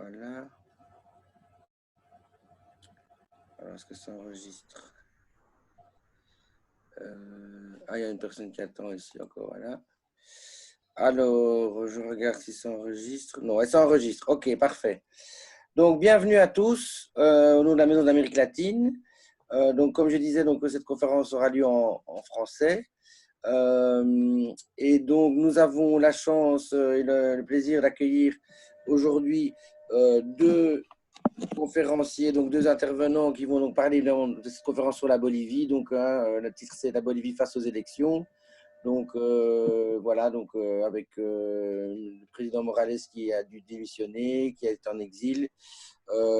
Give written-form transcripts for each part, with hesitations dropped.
Voilà. Alors, est-ce que ça enregistre? il y a une personne qui attend ici encore, voilà. Alors, je regarde si ça enregistre. Non, ça enregistre. Ok, parfait. Donc, bienvenue à tous au nom de la Maison d'Amérique latine. Donc, comme je disais, donc, cette conférence aura lieu en français. Et donc, nous avons la chance et le plaisir d'accueillir aujourd'hui deux conférenciers, donc deux intervenants qui vont donc parler de cette conférence sur la Bolivie. Donc, le titre, c'est La Bolivie face aux élections. Donc, voilà, donc, avec le président Morales qui a dû démissionner, qui est en exil,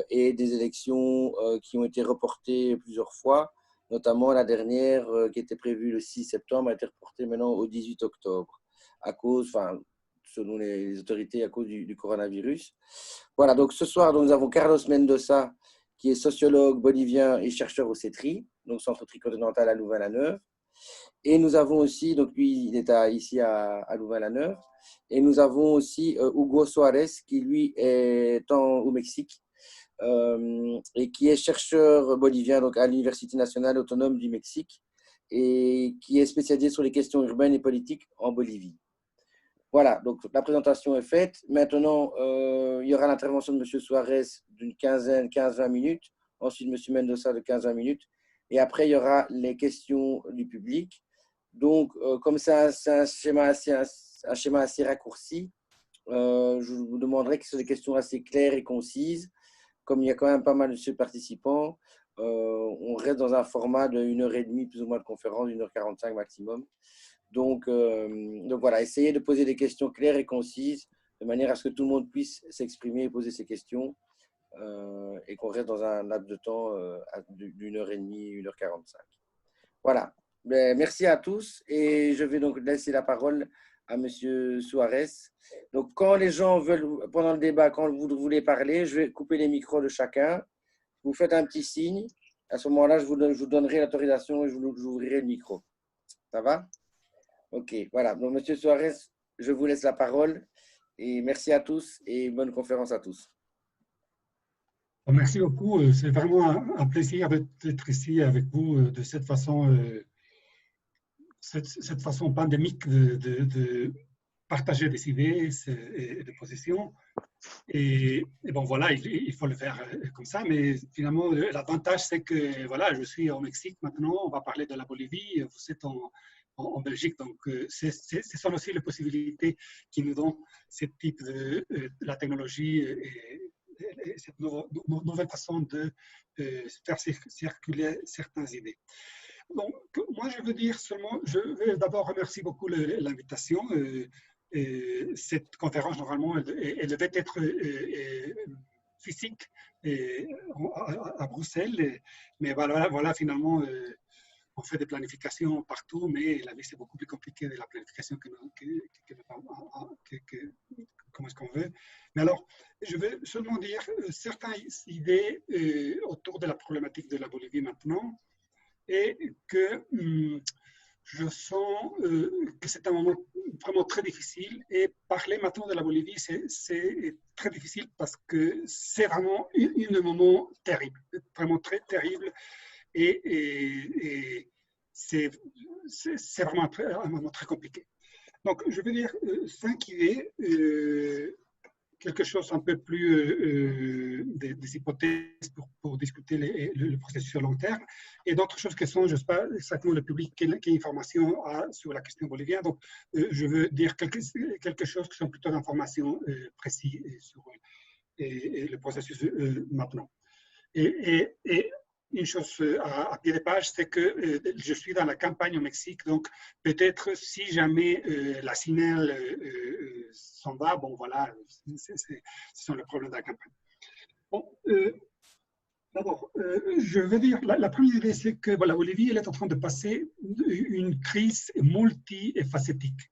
et des élections qui ont été reportées plusieurs fois, notamment la dernière qui était prévue le 6 septembre a été reportée maintenant au 18 octobre, à cause, enfin, selon les autorités, à cause du coronavirus. Voilà, donc ce soir, donc, nous avons Carlos Mendoza, qui est sociologue bolivien et chercheur au CETRI, donc Centre Tricontinental à Louvain-la-Neuve. Et nous avons aussi, donc lui, il est ici à Louvain-la-Neuve. Et nous avons aussi Hugo Suarez, qui lui est au Mexique et qui est chercheur bolivien donc à l'Université nationale autonome du Mexique et qui est spécialisé sur les questions urbaines et politiques en Bolivie. Voilà, donc la présentation est faite. Maintenant, il y aura l'intervention de M. Suarez d'une 15-20 minutes, ensuite M. Mendoza de 15-20 minutes, et après, il y aura les questions du public. Donc, comme c'est un schéma assez raccourci, je vous demanderai que ce soit des questions assez claires et concises. Comme il y a quand même pas mal de participants, on reste dans un format de 1h30, plus ou moins de conférence, 1h45 maximum. Donc voilà, essayez de poser des questions claires et concises, de manière à ce que tout le monde puisse s'exprimer et poser ses questions, et qu'on reste dans un laps de temps d'1h30, 1h45. Voilà. Merci à tous et je vais donc laisser la parole à M. Suarez. Donc, quand les gens veulent, pendant le débat, quand vous voulez parler, je vais couper les micros de chacun. Vous faites un petit signe. À ce moment-là, je vous donnerai l'autorisation et je vous ouvrirai le micro. Ça va? Ok, voilà. Donc, M. Suarez, je vous laisse la parole et merci à tous et bonne conférence à tous. Merci beaucoup. C'est vraiment un plaisir d'être ici avec vous de cette façon pandémique de partager des idées et des positions. Et bon, voilà, il faut le faire comme ça. Mais finalement, l'avantage, c'est que voilà, je suis au Mexique maintenant. On va parler de la Bolivie. Vous êtes en Belgique. Donc, ce sont aussi les possibilités qui nous donnent ce type de la technologie et cette nouvelle façon de faire circuler certaines idées. Donc, moi, je veux dire seulement, je veux d'abord remercier beaucoup l'invitation. Cette conférence, normalement, elle devait être physique à Bruxelles, mais voilà finalement, on fait des planifications partout, mais la vie, c'est beaucoup plus compliqué de la planification comment est-ce qu'on veut. Mais alors, je veux seulement dire certaines idées autour de la problématique de la Bolivie maintenant, et que je sens que c'est un moment vraiment très difficile. Et parler maintenant de la Bolivie, c'est très difficile parce que c'est vraiment un moment terrible, vraiment très terrible. Et c'est vraiment un moment très compliqué. Donc, je veux dire, 5 idées, quelque chose un peu plus des hypothèses pour discuter le processus sur long terme, et d'autres choses qui sont, je ne sais pas exactement le public, quelle information a sur la question bolivienne. Donc, je veux dire quelque chose qui sont plutôt d'informations précises sur le processus maintenant. Et une chose à pied de page, c'est que je suis dans la campagne au Mexique, donc peut-être si jamais la signal s'en va, bon voilà, ce sont les problèmes de la campagne. Bon, d'abord, je veux dire, la première idée, c'est que la Bolivie, elle est en train de passer une crise multifacétique.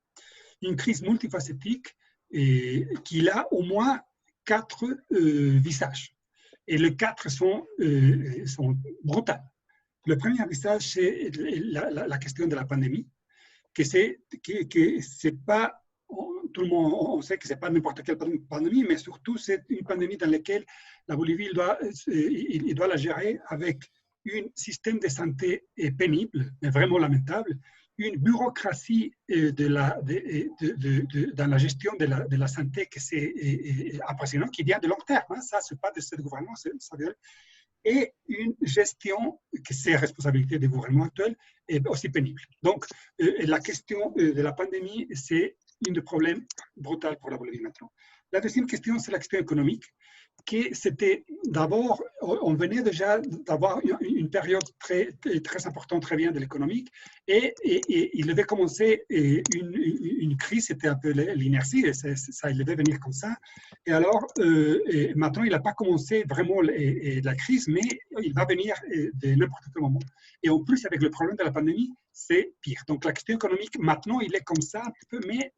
Une crise multifacétique qui a au moins 4 visages. Et les 4 sont brutales. Le premier visage, c'est la question de la pandémie, que c'est pas tout le monde, on sait que ce n'est pas n'importe quelle pandémie, mais surtout c'est une pandémie dans laquelle la Bolivie il doit la gérer avec un système de santé pénible, mais vraiment lamentable, une bureaucratie dans la gestion de la santé qui c'est impressionnant, qui vient de long terme. Hein. Ça, ce n'est pas de ce gouvernement, ça vient. Et une gestion, que c'est responsabilité des gouvernements actuels, est aussi pénible. Donc, la question de la pandémie, c'est un des problèmes brutaux pour la Bolivie maintenant. La deuxième question, c'est la question économique, qui c'était d'abord, on venait déjà d'avoir une période très, très importante, très bien de l'économique, et il devait commencer une crise, c'était un peu l'inertie, ça il devait venir comme ça. Et alors, maintenant, il n'a pas commencé vraiment la crise, mais il va venir de n'importe quel moment. Et en plus, avec le problème de la pandémie, c'est pire. Donc, la question économique, maintenant, il est comme ça un petit peu, mais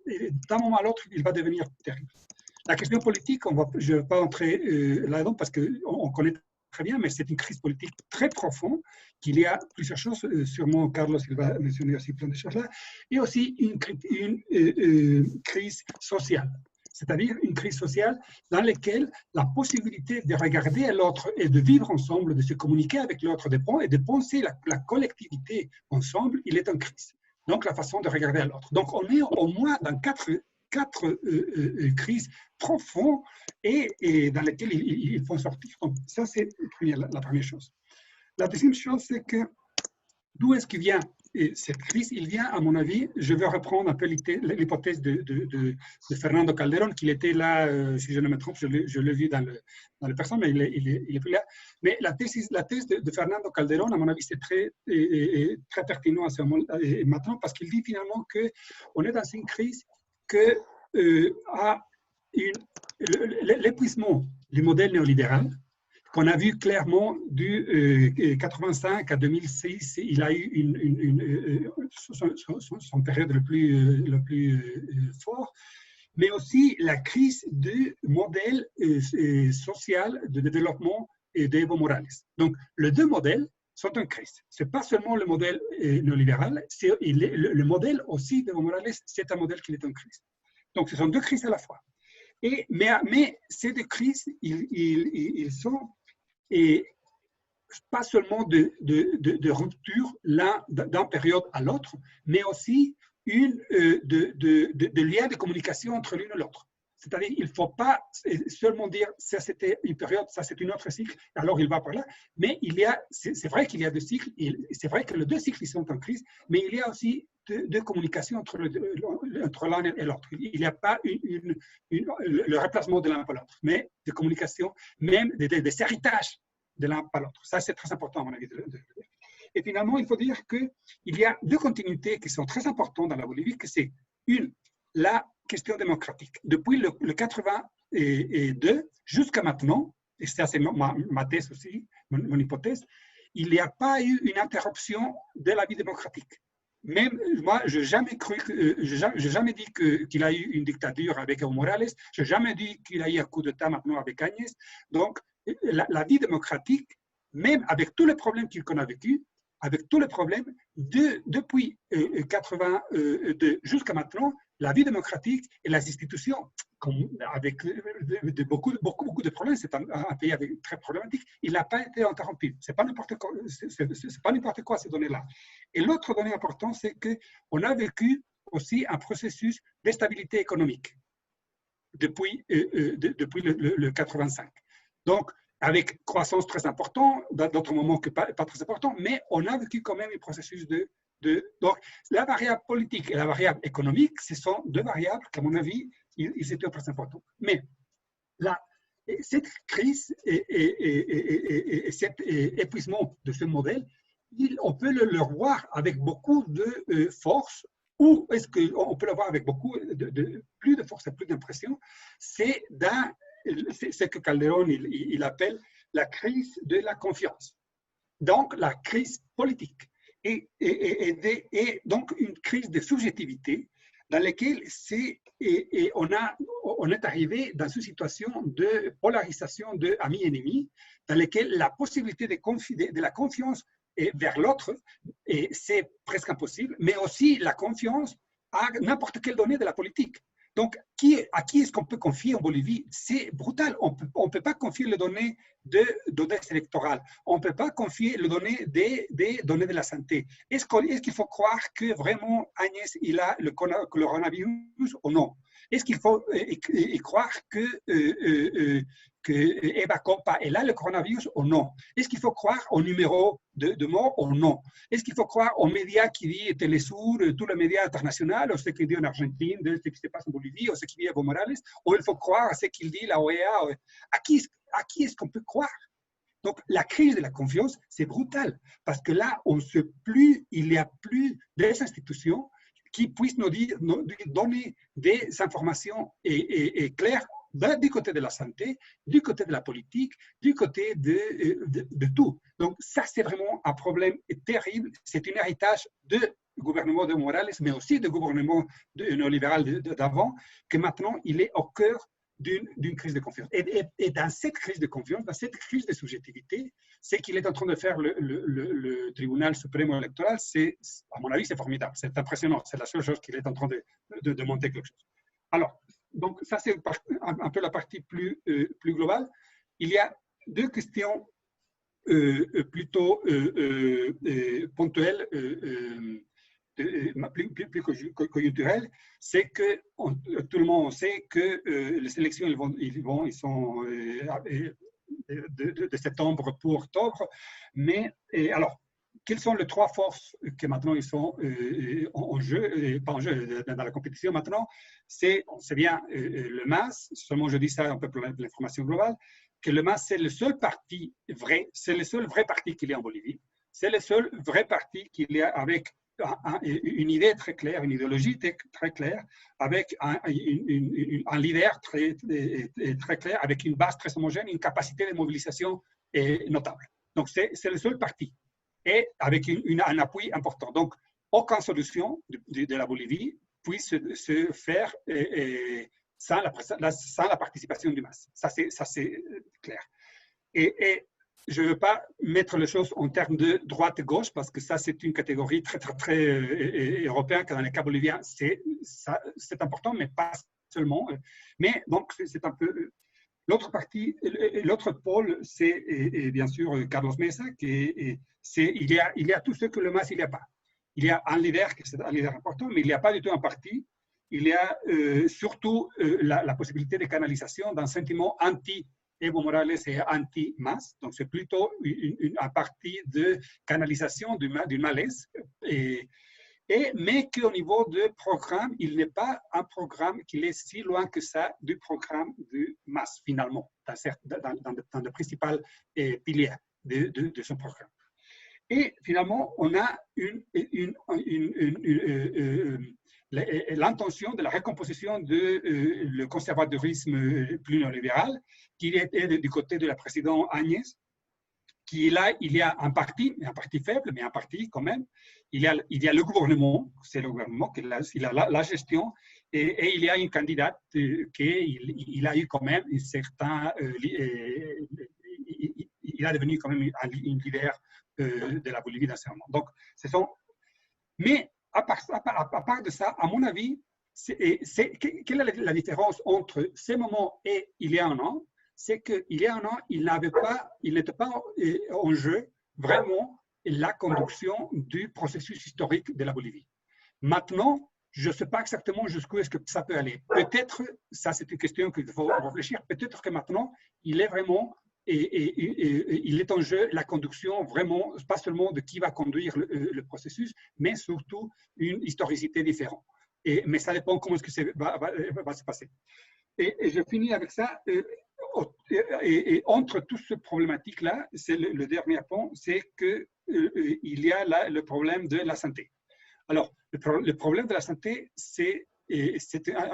d'un moment à l'autre, il va devenir terrible. La question politique, je ne vais pas entrer là-dedans parce qu'on connaît très bien, mais c'est une crise politique très profonde, qu'il y a plusieurs choses, sûrement Carlos il va mentionner aussi plein de choses là, et aussi une crise sociale. C'est-à-dire une crise sociale dans laquelle la possibilité de regarder l'autre et de vivre ensemble, de se communiquer avec l'autre et de penser la collectivité ensemble, il est en crise. Donc, la façon de regarder l'autre. Donc, on est au moins dans quatre crises profondes et dans lesquelles il faut sortir. Donc, ça, c'est la première chose. La deuxième chose, c'est que d'où est-ce qu'il vient cette crise? Il vient, à mon avis, je vais reprendre un peu l'hypothèse de Fernando Calderón, qu'il était là, si je ne me trompe, je l'ai vu dans le personne, mais il est plus là. Mais la thèse de Fernando Calderón, à mon avis, c'est très pertinent à ce moment maintenant, parce qu'il dit finalement qu'on est dans une crise que l'épuisement du modèle néolibéral, qu'on a vu clairement du 85 à 2006, il a eu son période le plus fort, mais aussi la crise du modèle social de développement d'Evo Morales. Donc, les deux modèles sont en crise. Ce n'est pas seulement le modèle néolibéral, le modèle aussi d'Evo Morales, c'est un modèle qui est en crise. Donc, ce sont deux crises à la fois. Mais ces deux crises, ils sont pas seulement de rupture d'une période à l'autre, mais aussi de lien de communication entre l'une et l'autre. C'est-à-dire qu'il ne faut pas seulement dire ça c'était une période, ça c'est une autre cycle, alors il va par là. Mais c'est vrai qu'il y a deux cycles, c'est vrai que les deux cycles sont en crise, mais il y a aussi de communication entre l'un et l'autre. Il n'y a pas le remplacement de l'un par l'autre, mais de communication, même des héritages de l'un par l'autre. Ça, c'est très important, à mon avis. Et finalement, il faut dire qu'il y a deux continuités qui sont très importantes dans la Bolivie, que c'est la question démocratique. Depuis le 82 jusqu'à maintenant, et ça c'est ma thèse aussi, mon hypothèse, il n'y a pas eu une interruption de la vie démocratique. Même moi, je n'ai jamais dit qu'il a eu une dictature avec Evo Morales, je n'ai jamais dit qu'il a eu un coup d'État maintenant avec Agnès. Donc, la vie démocratique, même avec tous les problèmes qu'on a vécu, avec tous les problèmes, depuis 82 jusqu'à maintenant, la vie démocratique et les institutions, avec beaucoup de problèmes, c'est un pays très problématique, il n'a pas été interrompu. Ce n'est pas n'importe quoi ces données-là. Et l'autre donnée importante, c'est qu'on a vécu aussi un processus de stabilité économique depuis le 85. Donc, avec croissance très importante, d'autres moments que pas très important, mais on a vécu quand même un processus donc, la variable politique et la variable économique, ce sont deux variables qu'à mon avis, ils étaient très importants. Mais cette crise et cet épuisement de ce modèle, on peut le voir avec beaucoup de force, ou est-ce qu'on peut le voir avec plus de force et plus d'impression, c'est ce que Calderón il appelle la crise de la confiance. Donc, la crise politique. Et donc une crise de subjectivité dans laquelle on est arrivé dans une situation de polarisation de amis-ennemis, dans laquelle la possibilité de la confiance vers l'autre, c'est presque impossible, mais aussi la confiance à n'importe quelle donnée de la politique. Donc, à qui est-ce qu'on peut confier en Bolivie? C'est brutal. On peut pas confier les données données électorales. On ne peut pas confier les données des données de la santé. Est-ce qu'il faut croire que vraiment Agnès il a le coronavirus ou non? Est-ce qu'il faut croire que Eva Coppa elle a le coronavirus ou non? Est-ce qu'il faut croire au numéro de mort ou non? Est-ce qu'il faut croire aux médias qui disent Telesur, tous les médias internationaux, ou ce qui dit en Argentine, de ce qui se passe en Bolivie, ou ce qui dit Evo Morales, ou il faut croire à ce qu'il dit la OEA? À qui est-ce qu'on peut croire? Donc, la crise de la confiance, c'est brutal, parce que là, il n'y a plus des institutions qui puissent nous donner des informations claires du côté de la santé, du côté de la politique, du côté de tout. Donc, ça, c'est vraiment un problème terrible. C'est un héritage du gouvernement de Morales, mais aussi du gouvernement néolibéral d'avant, que maintenant, il est au cœur d'une crise de confiance. Et dans cette crise de confiance, dans cette crise de subjectivité, ce qu'il est en train de faire le tribunal suprême électoral, à mon avis, c'est formidable, c'est impressionnant, c'est la seule chose qu'il est en train de monter quelque chose. Alors, donc ça c'est un peu la partie plus globale. Il y a deux questions plutôt ponctuelles, plus conjoncturel, c'est que tout le monde sait que les élections ils sont de septembre pour octobre, mais alors quelles sont les trois forces que maintenant ils sont en jeu, pas en jeu, dans la compétition maintenant? On sait bien le MAS, seulement je dis ça un peu pour l'information globale, que le MAS c'est le seul parti vrai, c'est le seul vrai parti qu'il y a en Bolivie, c'est le seul vrai parti qu'il y a avec une idée très claire, une idéologie très claire, avec un leader très clair, avec une base très homogène, une capacité de mobilisation notable. Donc, c'est le seul parti, et avec un appui important. Donc, aucune solution de la Bolivie puisse se faire sans la participation du MAS. Ça, c'est clair. Et je ne veux pas mettre les choses en termes de droite et gauche, parce que ça, c'est une catégorie très européenne, que dans les cas boliviens, c'est important, mais pas seulement. Mais donc, c'est un peu... L'autre partie, l'autre pôle, c'est bien sûr Carlos Mesa, il y a tout ce que le MAS, il n'y a pas. Il y a un leader, qui est un leader important, mais il n'y a pas du tout un parti. Il y a surtout la possibilité de canalisation d'un sentiment Evo Morales est anti-MAS, donc c'est plutôt un parti de canalisation du malaise, mais qu'au niveau du programme, il n'est pas un programme qui est si loin que ça du programme du MAS, finalement, dans le principal pilier de son programme. Et finalement, on a l'intention de la recomposition du conservadorisme plus néolibéral, qui était du côté de la présidente Agnès, qui est là, il y a un parti faible, mais un parti quand même. Il y a le gouvernement, c'est le gouvernement qui a la gestion, et il y a une candidate qui a eu quand même un certain... il a devenu quand même un leader de la Bolivie dans ce moment. Donc, mais à part de ça, à mon avis, quelle est la différence entre ces moments et il y a un an? C'est qu'il y a un an, il n'était pas en jeu vraiment la conduction du processus historique de la Bolivie. Maintenant, je ne sais pas exactement jusqu'où est-ce que ça peut aller. Peut-être, ça c'est une question qu'il faut réfléchir, peut-être que maintenant, il est vraiment... il est en jeu la conduction vraiment, pas seulement de qui va conduire le processus, mais surtout une historicité différente. Mais ça dépend comment est-ce que ça va se passer. Et je finis avec ça. Et entre toutes ces problématiques-là, c'est le dernier point, c'est qu'il y a le problème de la santé. Alors, le problème de la santé, c'est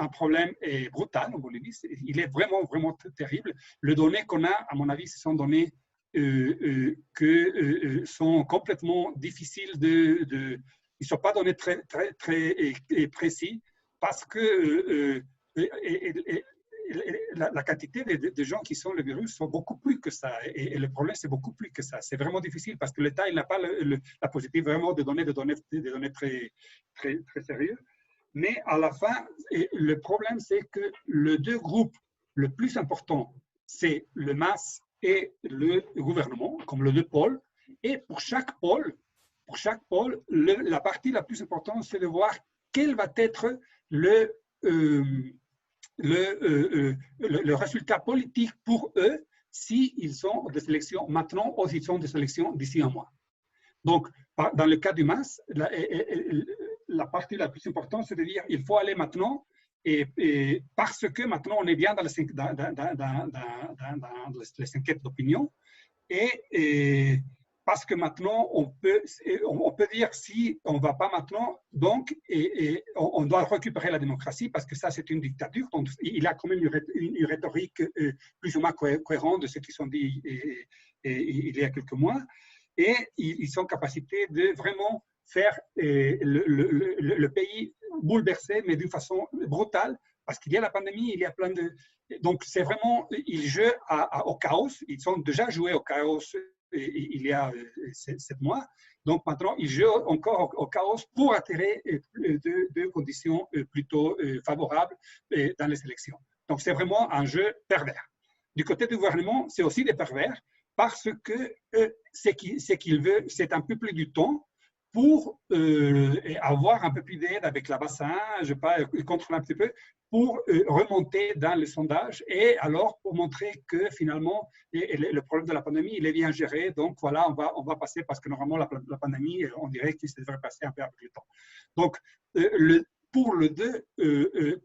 un problème brutal en Bolivie. Il est vraiment, vraiment terrible. Les données qu'on a, à mon avis, ce sont données qui sont complètement difficiles ils ne sont pas données très précis, parce que la quantité de gens qui sont le virus sont beaucoup plus que ça. Et le problème, c'est beaucoup plus que ça. C'est vraiment difficile parce que l'État n'a pas la possibilité vraiment de donner des données très sérieuses. mais à la fin, le problème, c'est que les deux groupes le plus important, c'est le MAS et le gouvernement, comme les deux pôles. Et pour chaque pôle, la partie la plus importante, c'est de voir quel va être le résultat politique pour eux s'ils sont des élections maintenant ou s'ils sont des élections d'ici un mois. Donc, dans le cas du MAS, la partie la plus importante, c'est de dire qu'il faut aller maintenant, et parce que maintenant on est bien dans les enquêtes d'opinion, et parce que maintenant on peut dire si on ne va pas maintenant, donc on doit récupérer la démocratie parce que ça c'est une dictature. Donc, il a quand même une rhétorique plus ou moins cohérente de ce qu'ils ont dit il y a quelques mois. Et ils sont en capacité de vraiment faire le pays bouleversé, mais d'une façon brutale, parce qu'il y a la pandémie, il y a plein de... Donc, c'est vraiment, ils jouent au chaos, ils ont déjà joué au chaos il y a 7 mois, donc maintenant, ils jouent encore au chaos pour attirer deux conditions plutôt favorables dans les élections. Donc, c'est vraiment un jeu pervers. Du côté du gouvernement, c'est aussi des pervers, parce que ce qu'il veut, c'est un peu plus du temps pour avoir un peu plus d'aide avec la bassin, je sais pas, contrôler un petit peu, pour remonter dans les sondages et alors pour montrer que finalement, le problème de la pandémie, il est bien géré. Donc voilà, on va passer, parce que normalement, la pandémie, on dirait qu'il devrait passer un peu avec le temps. Donc, pour les deux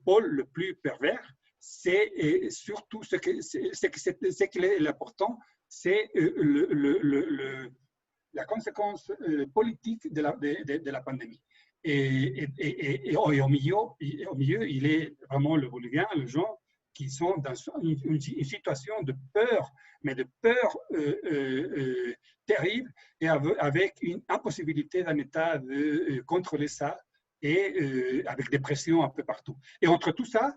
pôles le plus pervers, c'est surtout ce qui est l'important, c'est la conséquence politique de la pandémie. Et au milieu, il est vraiment le Bolivien, les gens qui sont dans une situation de peur, mais de peur terrible, et avec une impossibilité d'un État de contrôler ça, et avec des pressions un peu partout. Et entre tout ça,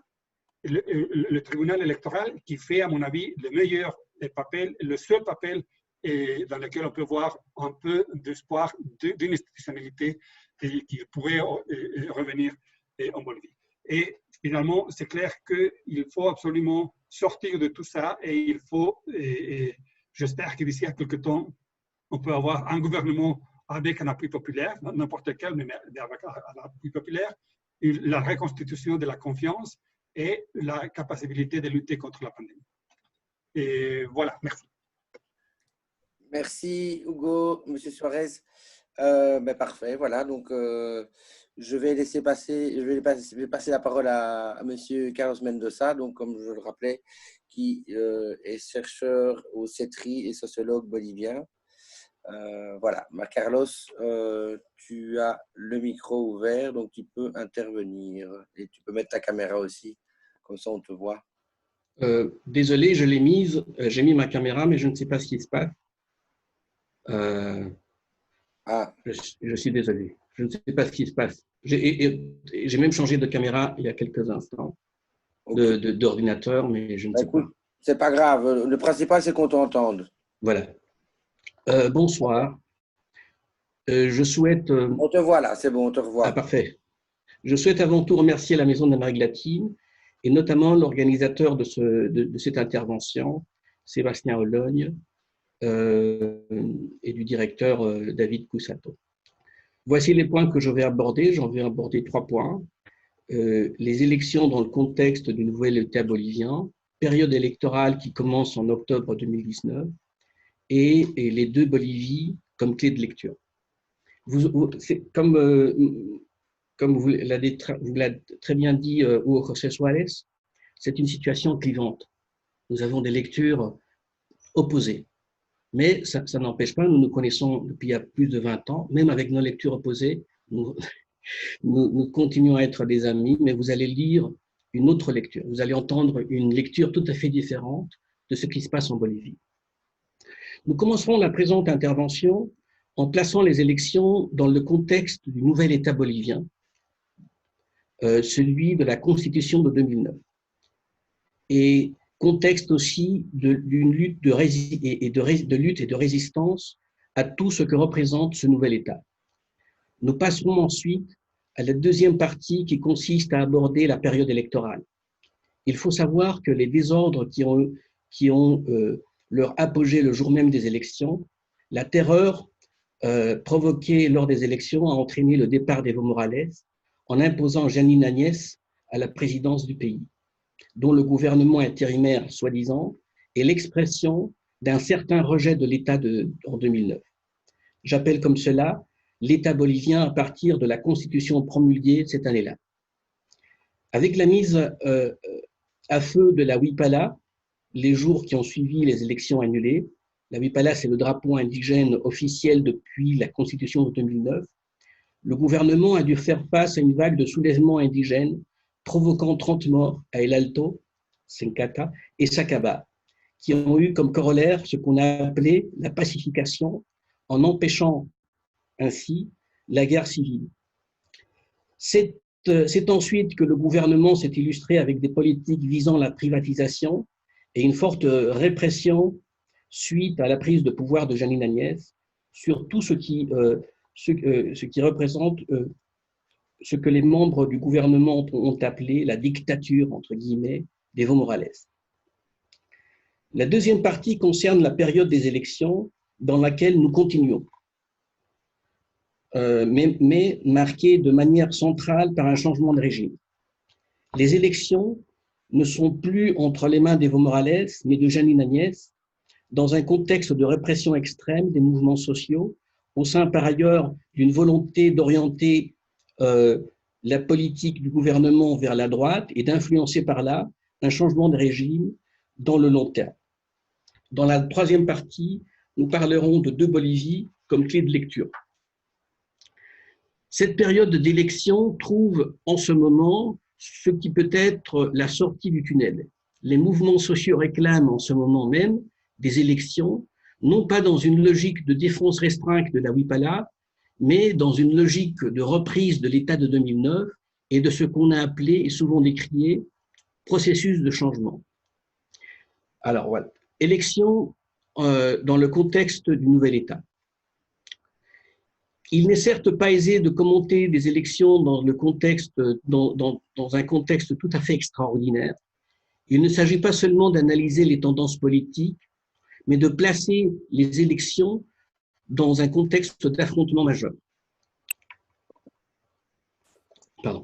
le tribunal électoral qui fait, à mon avis, le meilleur papel, le seul papel dans lequel on peut voir un peu d'espoir d'une institutionnalité qui pourrait revenir en Bolivie. Et finalement, c'est clair qu'il faut absolument sortir de tout ça, et il faut, j'espère que d'ici à quelques temps, on peut avoir un gouvernement avec un appui populaire, n'importe lequel, mais avec un appui populaire, la reconstitution de la confiance et la capacité de lutter contre la pandémie. Et voilà, merci. Merci Hugo, Monsieur Suarez. Parfait, voilà. Donc, je vais passer la parole à Monsieur Carlos Mendoza, donc comme je le rappelais, qui est chercheur au CETRI et sociologue bolivien. Voilà, Carlos, tu as le micro ouvert, donc tu peux intervenir et tu peux mettre ta caméra aussi, comme ça on te voit. Désolé, je l'ai mise, j'ai mis ma caméra, mais je ne sais pas ce qui se passe. Je suis désolé, je ne sais pas ce qui se passe. J'ai même changé de caméra il y a quelques instants, okay, d'ordinateur, mais je ne sais pas. C'est pas grave, le principal c'est qu'on t'entende. Voilà. Bonsoir. Je souhaite… On te voit là, c'est bon, on te revoit. Ah, parfait. Je souhaite avant tout remercier la Maison d'Amérique latine et notamment l'organisateur de cette intervention, Sébastien Ologne, et du directeur David Cusato. Voici les points que je vais aborder. J'en vais aborder 3 points. Les élections dans le contexte du nouvel État bolivien, période électorale qui commence en octobre 2019, et les 2 Bolivies comme clé de lecture. Comme vous l'avez très bien dit, Hugo José Suárez, c'est une situation clivante. Nous avons des lectures opposées. Mais ça n'empêche pas, nous nous connaissons depuis il y a plus de 20 ans, même avec nos lectures opposées, nous continuons à être des amis, mais vous allez lire une autre lecture. Vous allez entendre une lecture tout à fait différente de ce qui se passe en Bolivie. Nous commencerons la présente intervention en plaçant les élections dans le contexte du nouvel État bolivien, celui de la Constitution de 2009. Et contexte aussi d'une lutte de lutte et de résistance à tout ce que représente ce nouvel État. Nous passerons ensuite à la deuxième partie qui consiste à aborder la période électorale. Il faut savoir que les désordres qui ont leur apogée le jour même des élections, la terreur provoquée lors des élections a entraîné le départ d'Evo Morales en imposant Jeanine Áñez à la présidence du pays, dont le gouvernement intérimaire, soi-disant, est l'expression d'un certain rejet de l'État en 2009. J'appelle comme cela l'État bolivien à partir de la constitution promulguée cette année-là. Avec la mise à feu de la Huipala, les jours qui ont suivi les élections annulées, la Huipala, c'est le drapeau indigène officiel depuis la constitution de 2009, le gouvernement a dû faire face à une vague de soulèvements indigènes provoquant 30 morts à El Alto, Sencata et Sacaba, qui ont eu comme corollaire ce qu'on a appelé la pacification en empêchant ainsi la guerre civile. C'est ensuite que le gouvernement s'est illustré avec des politiques visant la privatisation et une forte répression suite à la prise de pouvoir de Jeanine Áñez sur tout ce qui représente ce que les membres du gouvernement ont appelé la dictature, entre guillemets, d'Evo Morales. La deuxième partie concerne la période des élections dans laquelle nous continuons, mais marquée de manière centrale par un changement de régime. Les élections ne sont plus entre les mains d'Evo Morales, mais de Jeanine Áñez, dans un contexte de répression extrême des mouvements sociaux, au sein par ailleurs d'une volonté d'orienter la politique du gouvernement vers la droite et d'influencer par là un changement de régime dans le long terme. Dans la troisième partie, nous parlerons de deux Bolivies comme clé de lecture. Cette période d'élection trouve en ce moment ce qui peut être la sortie du tunnel. Les mouvements sociaux réclament en ce moment même des élections, non pas dans une logique de défense restreinte de la Huipala, mais dans une logique de reprise de l'État de 2009 et de ce qu'on a appelé et souvent décrié processus de changement. Alors voilà, élections dans le contexte du nouvel État. Il n'est certes pas aisé de commenter des élections dans un contexte tout à fait extraordinaire. Il ne s'agit pas seulement d'analyser les tendances politiques, mais de placer les élections dans un contexte d'affrontement majeur. Pardon.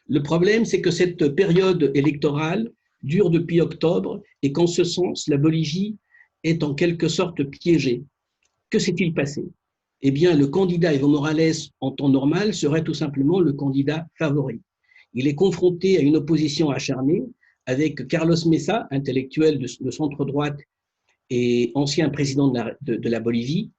Le problème, c'est que cette période électorale dure depuis octobre et qu'en ce sens, la Bolivie est en quelque sorte piégée. Que s'est-il passé? Eh bien, le candidat Evo Morales, en temps normal, serait tout simplement le candidat favori. Il est confronté à une opposition acharnée avec Carlos Mesa, intellectuel de centre-droite et ancien président de la Bolivie,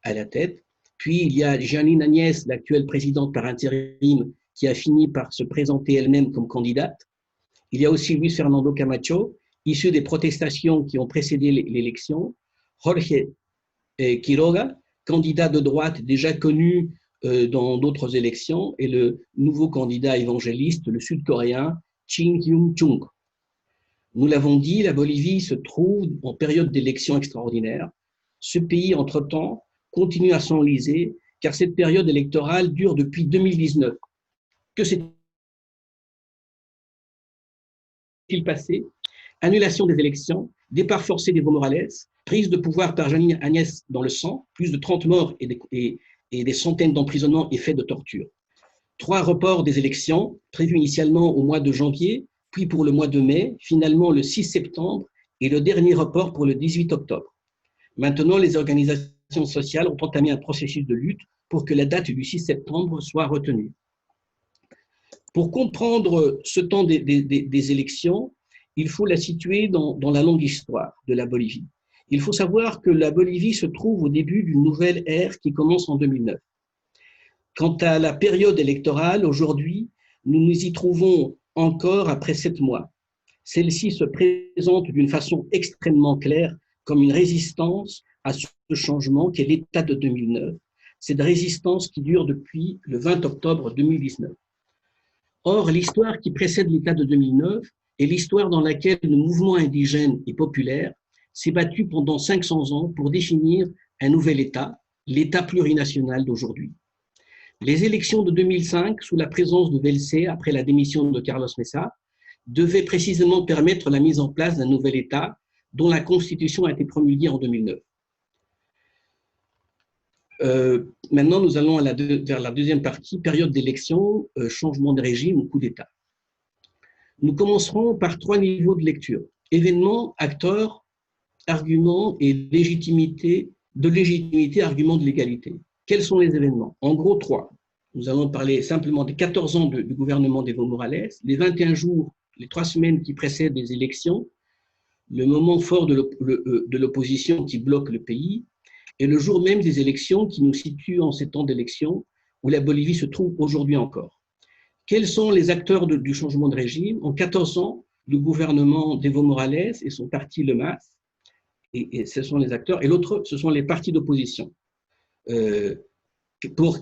à la tête. Puis, il y a Jeanine Áñez, l'actuelle présidente par intérim, qui a fini par se présenter elle-même comme candidate. Il y a aussi Luis Fernando Camacho, issu des protestations qui ont précédé l'élection. Jorge Quiroga, candidat de droite déjà connu dans d'autres élections, et le nouveau candidat évangéliste, le sud-coréen Ching Hyun-chung. Nous l'avons dit, la Bolivie se trouve en période d'élection extraordinaire. Ce pays, entre-temps, continue à s'enliser, car cette période électorale dure depuis 2019. Que s'est-il passé? Annulation des élections, départ forcé d'Evo Morales, prise de pouvoir par Jeanine Áñez dans le sang, plus de 30 morts et des centaines d'emprisonnements et faits de torture. 3 reports des élections, prévus initialement au mois de janvier, puis pour le mois de mai, finalement le 6 septembre, et le dernier report pour le 18 octobre. Maintenant, les organisations sociales ont entamé un processus de lutte pour que la date du 6 septembre soit retenue. Pour comprendre ce temps des élections, il faut la situer dans la longue histoire de la Bolivie. Il faut savoir que la Bolivie se trouve au début d'une nouvelle ère qui commence en 2009. Quant à la période électorale, aujourd'hui, nous nous y trouvons encore après 7 mois. Celle-ci se présente d'une façon extrêmement claire comme une résistance à ce changement qu'est l'État de 2009. Cette résistance qui dure depuis le 20 octobre 2019. Or, l'histoire qui précède l'État de 2009 est l'histoire dans laquelle le mouvement indigène et populaire s'est battu pendant 500 ans pour définir un nouvel État, l'État plurinational d'aujourd'hui. Les élections de 2005, sous la présence de VLC, après la démission de Carlos Mesa, devaient précisément permettre la mise en place d'un nouvel État dont la constitution a été promulguée en 2009. Maintenant, nous allons vers la deuxième partie, période d'élection, changement de régime ou coup d'État. Nous commencerons par 3 niveaux de lecture. Événements, acteurs, arguments et légitimité, arguments de légalité. Quels sont les événements? En gros, 3. Nous allons parler simplement des 14 ans du gouvernement d'Evo Morales, les 21 jours, les 3 semaines qui précèdent les élections, le moment fort de l'opposition qui bloque le pays, et le jour même des élections qui nous situe en ces temps d'élection où la Bolivie se trouve aujourd'hui encore. Quels sont les acteurs du changement de régime? En 14 ans, le gouvernement d'Evo Morales et son parti, le MAS, et ce sont les acteurs, et l'autre, ce sont les partis d'opposition. Pour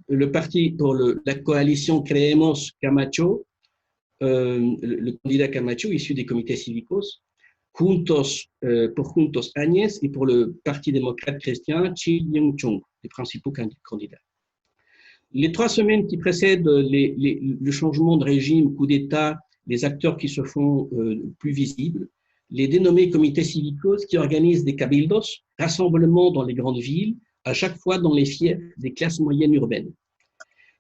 la coalition Creemos Camacho, le candidat Camacho, issu des comités cívicos, pour Juntos Áñez et pour le Parti démocrate chrétien, Chi Yeung-chung, les principaux candidats. Les 3 semaines qui précèdent le changement de régime, coup d'État, les acteurs qui se font plus visibles, les dénommés comités cívicos qui organisent des cabildos, rassemblements dans les grandes villes, à chaque fois dans les fiefs des classes moyennes urbaines.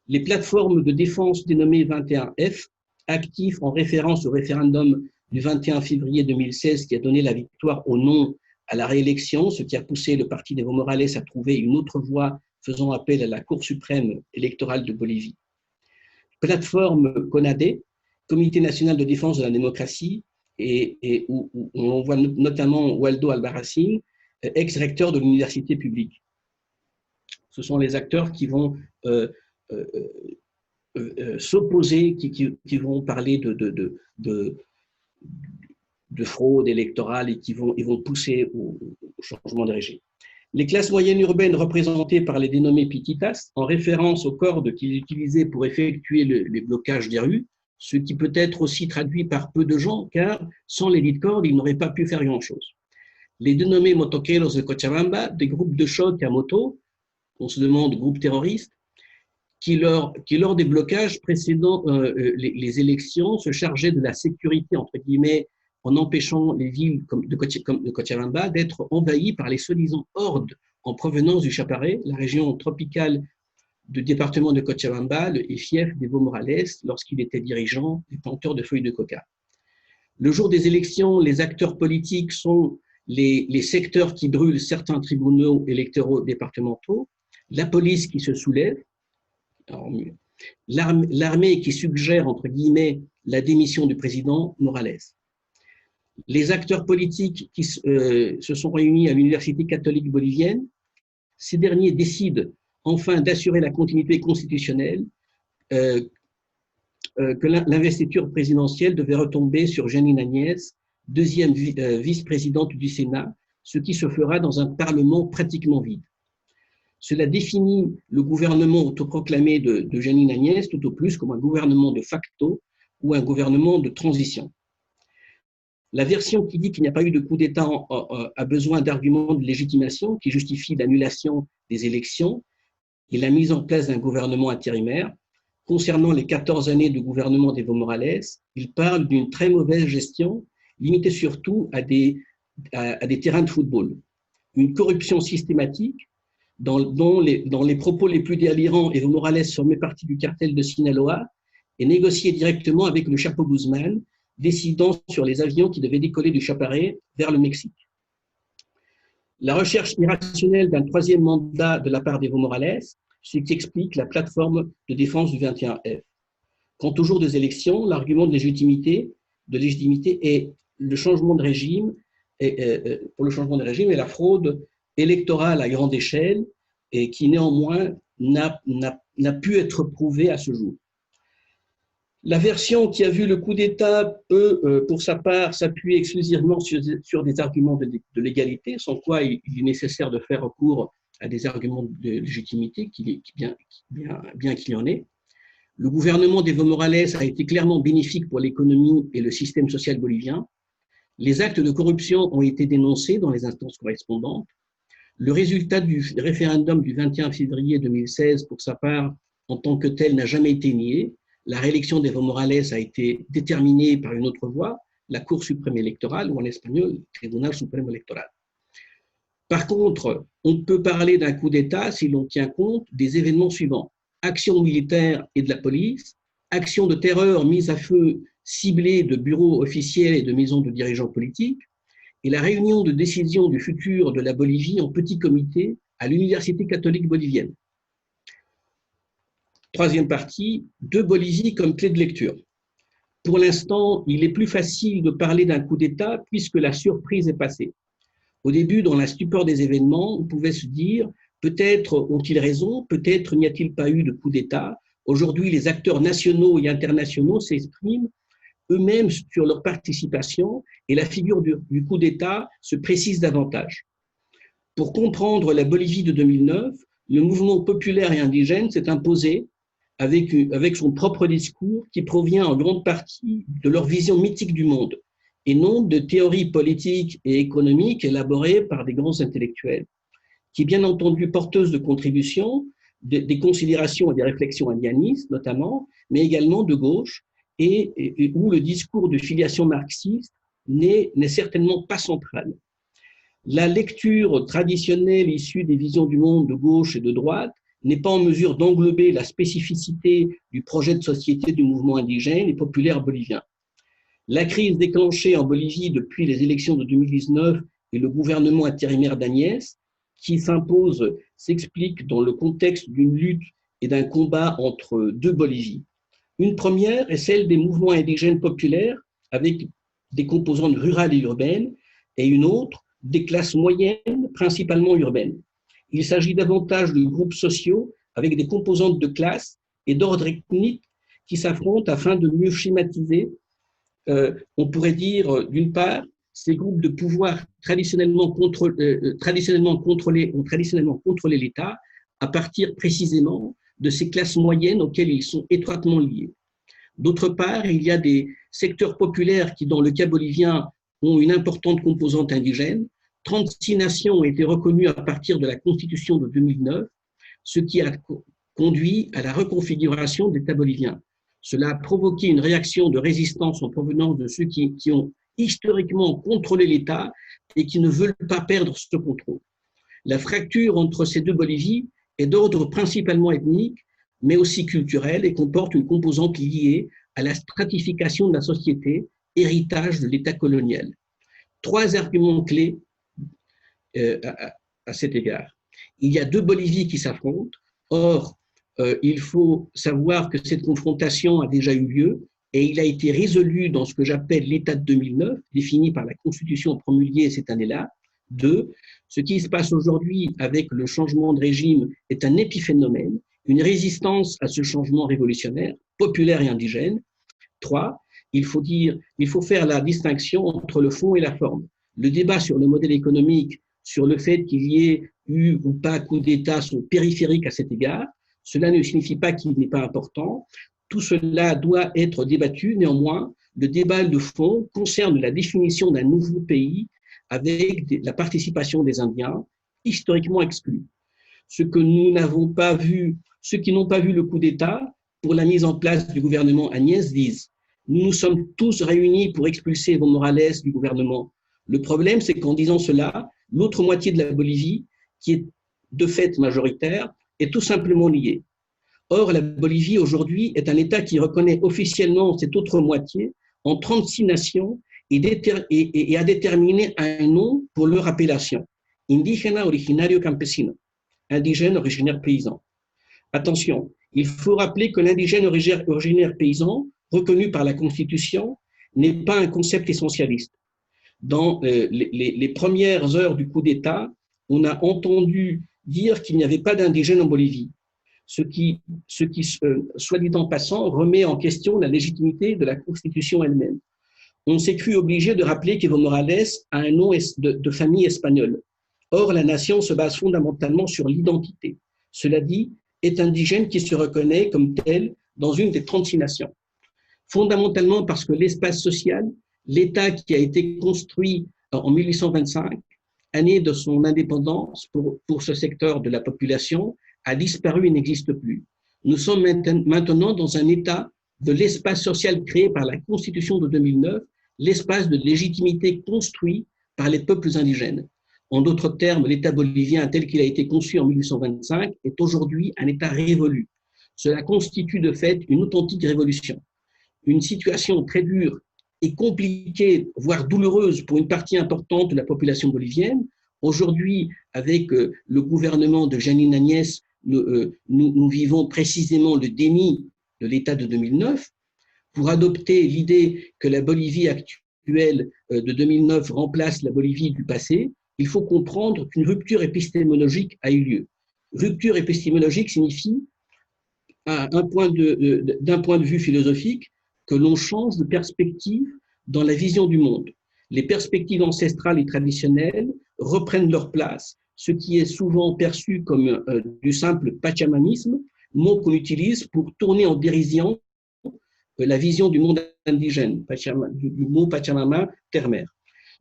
Les plateformes de défense dénommées 21F, actifs en référence au référendum du 21 février 2016 qui a donné la victoire au non à la réélection, ce qui a poussé le parti d'Evo Morales à trouver une autre voie faisant appel à la Cour suprême électorale de Bolivie. Plateforme CONADE, Comité national de défense de la démocratie, et où on voit notamment Waldo Albarracín, ex-recteur de l'université publique. Ce sont les acteurs qui vont s'opposer, qui vont parler de fraude électorale et qui vont pousser au changement de régime. Les classes moyennes urbaines représentées par les dénommés pititas, en référence aux cordes qu'ils utilisaient pour effectuer les blocages des rues, ce qui peut être aussi traduit par peu de gens, car sans les dites cordes, ils n'auraient pas pu faire grand-chose. Les dénommés motoqueros de Cochabamba, des groupes de choc à moto, on se demande groupes terroristes, qui lors des blocages précédant les élections se chargeaient de la sécurité, entre guillemets, en empêchant les villes de Cochabamba d'être envahies par les soi-disant hordes en provenance du Chaparé, la région tropicale du département de Cochabamba, le fief d'Evo Morales, lorsqu'il était dirigeant des planteurs de feuilles de coca. Le jour des élections, les acteurs politiques sont les secteurs qui brûlent certains tribunaux électoraux départementaux, la police qui se soulève, l'armée qui suggère, entre guillemets, la démission du président Morales. Les acteurs politiques qui se sont réunis à l'Université catholique bolivienne, ces derniers décident enfin d'assurer la continuité constitutionnelle, que l'investiture présidentielle devait retomber sur Jeanine Áñez, deuxième vice-présidente du Sénat, ce qui se fera dans un Parlement pratiquement vide. Cela définit le gouvernement autoproclamé de Jeanine Áñez tout au plus comme un gouvernement de facto ou un gouvernement de transition. La version qui dit qu'il n'y a pas eu de coup d'État a besoin d'arguments de légitimation qui justifient l'annulation des élections et la mise en place d'un gouvernement intérimaire. Concernant les 14 années de gouvernement d'Evo Morales, il parle d'une très mauvaise gestion, limitée surtout à des terrains de football. Une corruption systématique, dans les propos les plus délirants, Evo Morales formait partie du cartel de Sinaloa et négociait directement avec le Chapo Guzmán, décidant sur les avions qui devaient décoller du Chaparé vers le Mexique. La recherche irrationnelle d'un 3e mandat de la part d'Evo Morales, ce qui explique la plateforme de défense du 21F. Quant au jour des élections, l'argument de légitimité est le changement de régime, pour le changement de régime et la fraude électorale à grande échelle, et qui néanmoins n'a pu être prouvée à ce jour. La version qui a vu le coup d'État peut, pour sa part, s'appuyer exclusivement sur des arguments de légalité, sans quoi il est nécessaire de faire recours à des arguments de légitimité, bien qu'il y en ait. Le gouvernement d'Evo Morales a été clairement bénéfique pour l'économie et le système social bolivien. Les actes de corruption ont été dénoncés dans les instances correspondantes. Le résultat du référendum du 21 février 2016, pour sa part, en tant que tel n'a jamais été nié. La réélection d'Evo Morales a été déterminée par une autre voie, la Cour suprême électorale, ou en espagnol, le Tribunal Supremo Electoral. Par contre, on peut parler d'un coup d'État si l'on tient compte des événements suivants. Action militaire et de la police, action de terreur, mise à feu ciblée de bureaux officiels et de maisons de dirigeants politiques, et la réunion de décision du futur de la Bolivie en petit comité à l'Université catholique bolivienne. Troisième partie, de Bolivie comme clé de lecture. Pour l'instant, il est plus facile de parler d'un coup d'État puisque la surprise est passée. Au début, dans la stupeur des événements, on pouvait se dire peut-être ont-ils raison, peut-être n'y a-t-il pas eu de coup d'État. Aujourd'hui, les acteurs nationaux et internationaux s'expriment eux-mêmes sur leur participation et la figure du coup d'État se précise davantage. Pour comprendre la Bolivie de 2009, le mouvement populaire et indigène s'est imposé avec son propre discours qui provient en grande partie de leur vision mythique du monde et non de théories politiques et économiques élaborées par des grands intellectuels, qui bien entendu porteuses de contributions, des considérations et des réflexions indianistes notamment, mais également de gauche, et où le discours de filiation marxiste n'est certainement pas central. La lecture traditionnelle issue des visions du monde de gauche et de droite n'est pas en mesure d'englober la spécificité du projet de société du mouvement indigène et populaire bolivien. La crise déclenchée en Bolivie depuis les élections de 2019 et le gouvernement intérimaire d'Agnès, qui s'impose, s'explique dans le contexte d'une lutte et d'un combat entre deux Bolivies. Une première est celle des mouvements indigènes populaires avec des composantes rurales et urbaines, et une autre des classes moyennes, principalement urbaines. Il s'agit davantage de groupes sociaux avec des composantes de classe et d'ordre ethnique qui s'affrontent afin de mieux schématiser. On pourrait dire, d'une part, ces groupes de pouvoir ont traditionnellement contrôlé l'État à partir précisément de ces classes moyennes auxquelles ils sont étroitement liés. D'autre part, il y a des secteurs populaires qui, dans le cas bolivien, ont une importante composante indigène. 36 nations ont été reconnues à partir de la Constitution de 2009, ce qui a conduit à la reconfiguration de l'État bolivien. Cela a provoqué une réaction de résistance en provenance de ceux qui ont historiquement contrôlé l'État et qui ne veulent pas perdre ce contrôle. La fracture entre ces deux Bolivies est d'ordre principalement ethnique, mais aussi culturel, et comporte une composante liée à la stratification de la société, héritage de l'État colonial. Trois arguments clés à cet égard. Il y a deux Bolivies qui s'affrontent. Or, il faut savoir que cette confrontation a déjà eu lieu et il a été résolu dans ce que j'appelle l'État de 2009, défini par la Constitution promulguée cette année-là. Deux, ce qui se passe aujourd'hui avec le changement de régime est un épiphénomène, une résistance à ce changement révolutionnaire, populaire et indigène. Trois, il faut faire la distinction entre le fond et la forme. Le débat sur le modèle économique, sur le fait qu'il y ait eu ou pas coup d'État sont périphériques à cet égard. Cela ne signifie pas qu'il n'est pas important. Tout cela doit être débattu. Néanmoins, le débat de fond concerne la définition d'un nouveau pays avec la participation des Indiens, historiquement exclus. Ceux qui n'ont pas vu le coup d'État pour la mise en place du gouvernement Agnès disent « Nous nous sommes tous réunis pour expulser Evo Morales du gouvernement. Le problème, c'est qu'en disant cela, l'autre moitié de la Bolivie, qui est de fait majoritaire, est tout simplement liée. Or, la Bolivie aujourd'hui est un État qui reconnaît officiellement cette autre moitié en 36 nations et a déterminé un nom pour leur appellation, Indígena Originario Campesino, indigène originaire paysan. Attention, il faut rappeler que l'indigène originaire paysan, reconnu par la Constitution, n'est pas un concept essentialiste. Dans les premières heures du coup d'État, on a entendu dire qu'il n'y avait pas d'indigènes en Bolivie, ce qui, soit dit en passant, remet en question la légitimité de la Constitution elle-même. On s'est cru obligé de rappeler qu'Evo Morales a un nom de famille espagnole. Or, la nation se base fondamentalement sur l'identité. Cela dit, est indigène qui se reconnaît comme tel dans une des 36 nations. Fondamentalement parce que l'espace social, l'État qui a été construit en 1825, année de son indépendance pour ce secteur de la population, a disparu et n'existe plus. Nous sommes maintenant dans un état de l'espace social créé par la Constitution de 2009, l'espace de légitimité construit par les peuples indigènes. En d'autres termes, l'État bolivien tel qu'il a été conçu en 1825 est aujourd'hui un État révolu. Cela constitue de fait une authentique révolution. Une situation très dure et compliquée, voire douloureuse pour une partie importante de la population bolivienne. Aujourd'hui, avec le gouvernement de Janine Áñez, nous vivons précisément le déni de l'État de 2009 pour adopter l'idée que la Bolivie actuelle de 2009 remplace la Bolivie du passé. Il faut comprendre qu'une rupture épistémologique a eu lieu. Rupture épistémologique signifie, d'un point de vue philosophique, que l'on change de perspective dans la vision du monde. Les perspectives ancestrales et traditionnelles reprennent leur place, ce qui est souvent perçu comme du simple pachamanisme, mot qu'on utilise pour tourner en dérision la vision du monde indigène, du mot Pachamama, terre-mère.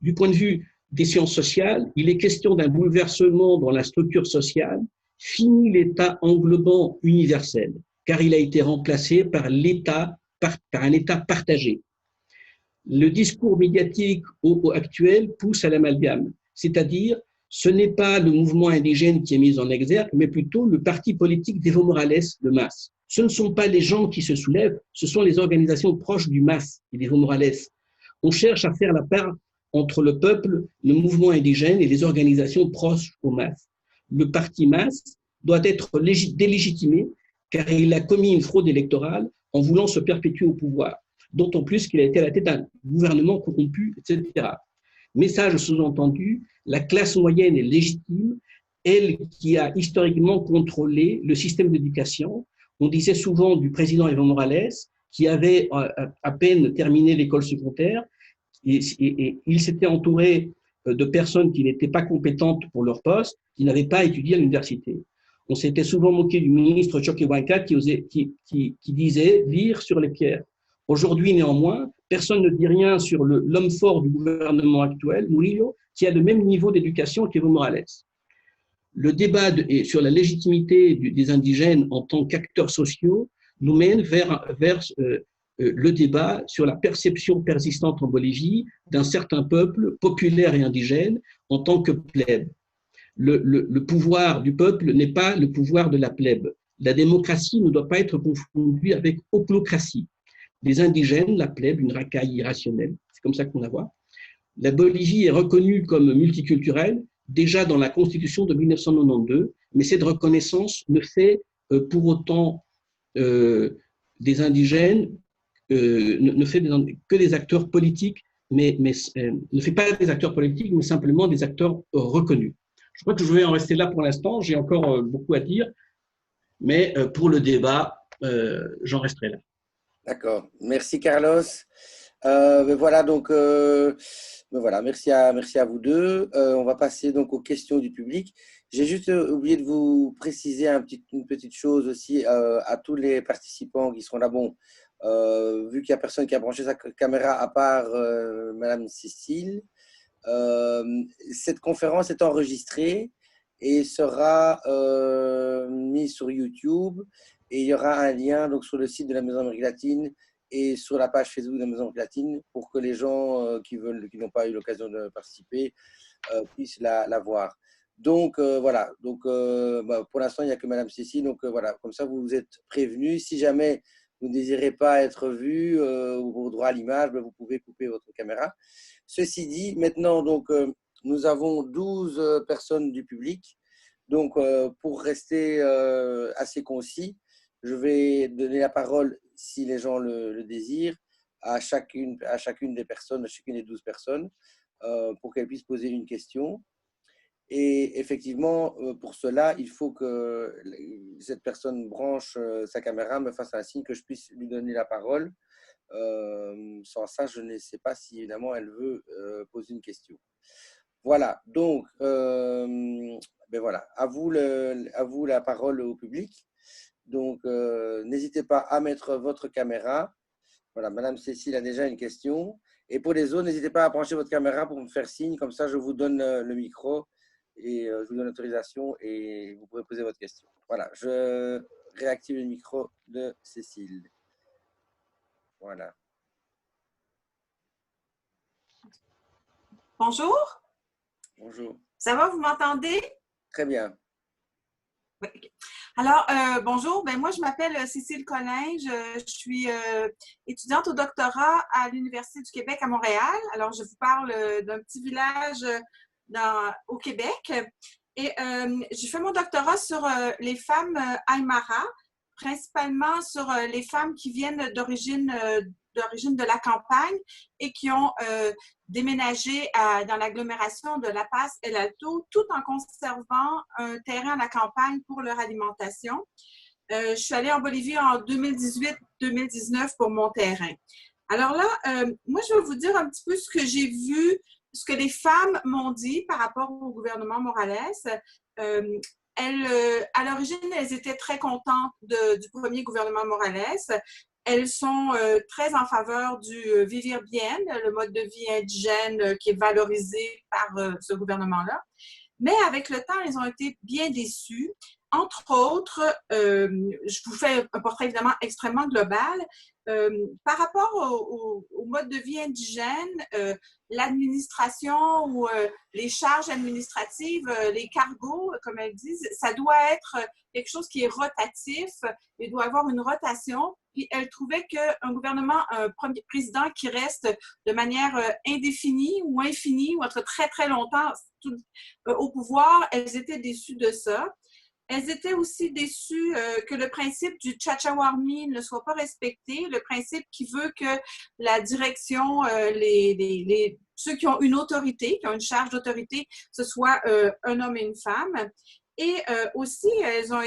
Du point de vue des sciences sociales, il est question d'un bouleversement dans la structure sociale, fini l'État englobant universel, car il a été remplacé par un État partagé. Le discours médiatique actuel pousse à l'amalgame, c'est-à-dire ce n'est pas le mouvement indigène qui est mis en exergue, mais plutôt le parti politique d'Evo Morales de MAS. Ce ne sont pas les gens qui se soulèvent, ce sont les organisations proches du MAS et d'Evo Morales. On cherche à faire la part entre le peuple, le mouvement indigène et les organisations proches au MAS. Le parti MAS doit être délégitimé car il a commis une fraude électorale en voulant se perpétuer au pouvoir, d'autant plus qu'il a été à la tête d'un gouvernement corrompu, etc. Message sous-entendu, la classe moyenne est légitime, elle qui a historiquement contrôlé le système d'éducation. On disait souvent du président Evo Morales, qui avait à peine terminé l'école secondaire, et il s'était entouré de personnes qui n'étaient pas compétentes pour leur poste, qui n'avaient pas étudié à l'université. On s'était souvent moqué du ministre Choquehuanca qui disait « lire sur les pierres ». Aujourd'hui, néanmoins, personne ne dit rien sur l'homme fort du gouvernement actuel, Murillo, qui a le même niveau d'éducation qu'Evo Morales. Le débat sur la légitimité des indigènes en tant qu'acteurs sociaux nous mène vers le débat sur la perception persistante en Bolivie d'un certain peuple populaire et indigène en tant que plèbe. Le pouvoir du peuple n'est pas le pouvoir de la plèbe. La démocratie ne doit pas être confondue avec ochlocratie. Les indigènes, la plèbe, une racaille irrationnelle, c'est comme ça qu'on la voit. La Bolivie est reconnue comme multiculturelle déjà dans la Constitution de 1992, mais cette reconnaissance ne fait pour autant des indigènes, ne fait que des acteurs politiques, mais ne fait pas des acteurs politiques, mais simplement des acteurs reconnus. Je crois que je vais en rester là pour l'instant. J'ai encore beaucoup à dire, mais pour le débat, j'en resterai là. D'accord. Merci, Carlos. Voilà, donc, voilà, merci à vous deux. On va passer donc aux questions du public. J'ai juste oublié de vous préciser une petite chose aussi à tous les participants qui seront là. Bon, vu qu'il n'y a personne qui a branché sa caméra à part Madame Cécile, cette conférence est enregistrée et sera mise sur YouTube, et il y aura un lien donc sur le site de la Maison d'Amérique latine et sur la page Facebook de la Maison d'Amérique latine pour que les gens qui n'ont pas eu l'occasion de participer puissent la voir. Donc voilà, donc pour l'instant il n'y a que Madame Cécile, donc voilà, comme ça vous êtes prévenus. Si jamais vous ne désirez pas être vu ou vos droits à l'image, vous pouvez couper votre caméra. Ceci dit, maintenant, donc, nous avons 12 personnes du public. Donc, pour rester assez concis, je vais donner la parole, si les gens le désirent, à chacune des personnes, à chacune des 12 personnes, pour qu'elles puissent poser une question. Et effectivement, pour cela, il faut que cette personne branche sa caméra, me fasse un signe que je puisse lui donner la parole. Sans ça, je ne sais pas si évidemment elle veut poser une question. Voilà, donc, voilà, à vous la parole au public. Donc, n'hésitez pas à mettre votre caméra. Voilà, Madame Cécile a déjà une question. Et pour les autres, n'hésitez pas à brancher votre caméra pour me faire signe. Comme ça, je vous donne le micro et je vous donne l'autorisation et vous pourrez poser votre question. Voilà, je réactive le micro de Cécile. Voilà. Bonjour. Bonjour. Ça va, vous m'entendez? Très bien. Oui. Alors, bonjour. Ben, moi, je m'appelle Cécile Collin. Je suis étudiante au doctorat à l'Université du Québec à Montréal. Alors, je vous parle d'un petit village au Québec. Et j'ai fait mon doctorat sur les femmes Aymara, principalement sur les femmes qui viennent d'origine de la campagne et qui ont déménagé dans l'agglomération de La Paz et l'Alto, tout en conservant un terrain à la campagne pour leur alimentation. Je suis allée en Bolivie en 2018-2019 pour mon terrain. Alors là, moi, je vais vous dire un petit peu ce que j'ai vu, ce que les femmes m'ont dit par rapport au gouvernement Morales. À l'origine, elles étaient très contentes du premier gouvernement Morales. Elles sont très en faveur du vivir bien, le mode de vie indigène qui est valorisé par ce gouvernement-là. Mais avec le temps, elles ont été bien déçues. Entre autres, je vous fais un portrait évidemment extrêmement global. Par rapport au mode de vie indigène, l'administration ou les charges administratives, les cargos, comme elles disent, ça doit être quelque chose qui est rotatif. Il doit y avoir une rotation. Puis elle trouvait qu'un gouvernement, un premier président qui reste de manière indéfinie ou infinie ou entre très, très longtemps au pouvoir, elles étaient déçues de ça. Elles étaient aussi déçues que le principe du Chachawarmi ne soit pas respecté, le principe qui veut que la direction, ceux qui ont une autorité, qui ont une charge d'autorité, ce soit un homme et une femme. Et aussi, elles sont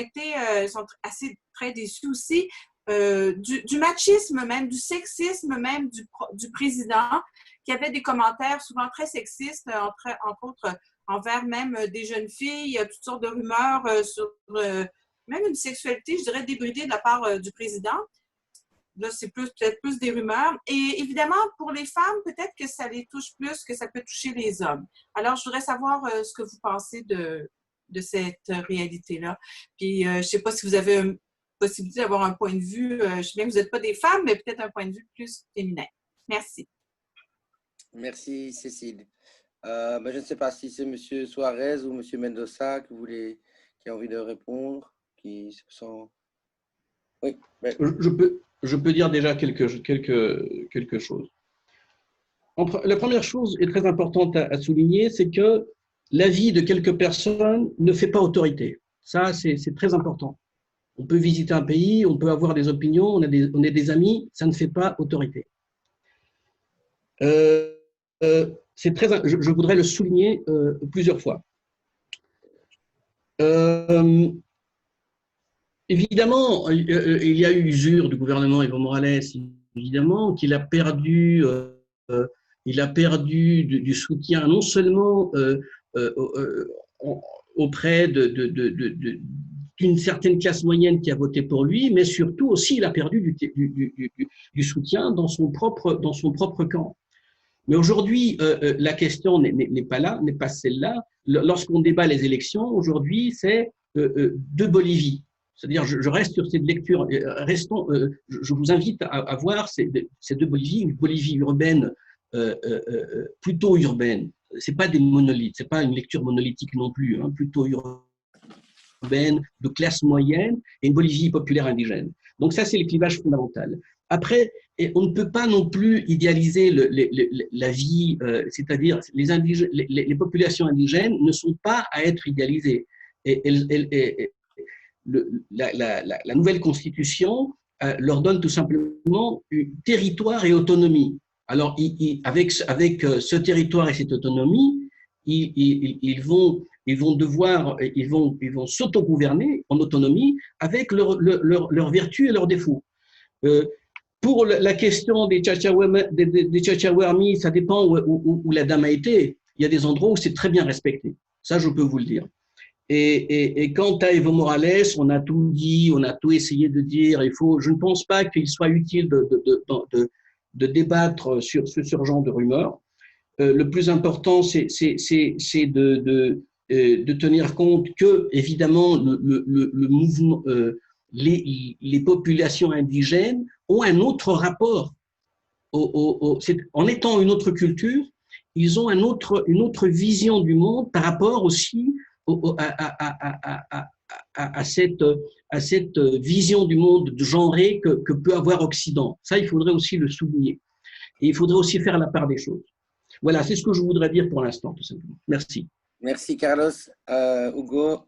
assez très déçues aussi du machisme même, du sexisme même du président, qui avait des commentaires souvent très sexistes, entre autres, envers même des jeunes filles. Il y a toutes sortes de rumeurs sur même une sexualité, je dirais, débridée de la part du président. Là, c'est peut-être plus des rumeurs. Et évidemment, pour les femmes, peut-être que ça les touche plus que ça peut toucher les hommes. Alors, je voudrais savoir ce que vous pensez de cette réalité-là. Puis, je ne sais pas si vous avez une possibilité d'avoir un point de vue. Je sais bien que vous n'êtes pas des femmes, mais peut-être un point de vue plus féminin. Merci. Merci, Cécile. Je ne sais pas si c'est M. Suarez ou M. Mendoza qui a envie de répondre, qui se sent… Oui. Je peux dire déjà quelque chose. La première chose est très importante à souligner, c'est que l'avis de quelques personnes ne fait pas autorité. Ça, c'est très important. On peut visiter un pays, on peut avoir des opinions, on est des amis, ça ne fait pas autorité. Je voudrais le souligner plusieurs fois. Évidemment, il y a eu usure du gouvernement Evo Morales, évidemment, qu'il a perdu, du soutien non seulement auprès d'une certaine classe moyenne qui a voté pour lui, mais surtout aussi il a perdu du soutien dans son propre camp. Mais aujourd'hui, la question n'est pas là, n'est pas celle-là. Lorsqu'on débat les élections, aujourd'hui, c'est de Bolivie. C'est-à-dire, je reste sur cette lecture. Je vous invite à voir ces deux Bolivies, une Bolivie urbaine, plutôt urbaine. C'est pas des monolithes, c'est pas une lecture monolithique non plus, hein, plutôt urbaine, de classe moyenne, et une Bolivie populaire indigène. Donc ça, c'est le clivage fondamental. Après, on ne peut pas non plus idéaliser la vie, c'est-à-dire les populations indigènes ne sont pas à être idéalisées. La nouvelle constitution leur donne tout simplement territoire et autonomie. Alors, avec ce territoire et cette autonomie, ils vont s'autogouverner en autonomie avec leurs vertus et leurs défauts. Pour la question des Chachawarmi, ça dépend où la dame a été. Il y a des endroits où c'est très bien respecté. Ça, je peux vous le dire. Et quant à Evo Morales, on a tout dit, on a tout essayé de dire. Je ne pense pas qu'il soit utile de débattre sur ce genre de rumeurs. Le plus important, c'est de tenir compte que, évidemment, le mouvement, les populations indigènes ont un autre rapport. En étant une autre culture, ils ont une autre vision du monde par rapport aussi à cette vision du monde genré que peut avoir Occident. Ça, il faudrait aussi le souligner. Et il faudrait aussi faire la part des choses. Voilà, c'est ce que je voudrais dire pour l'instant, tout simplement. Merci. Merci, Carlos. Hugo,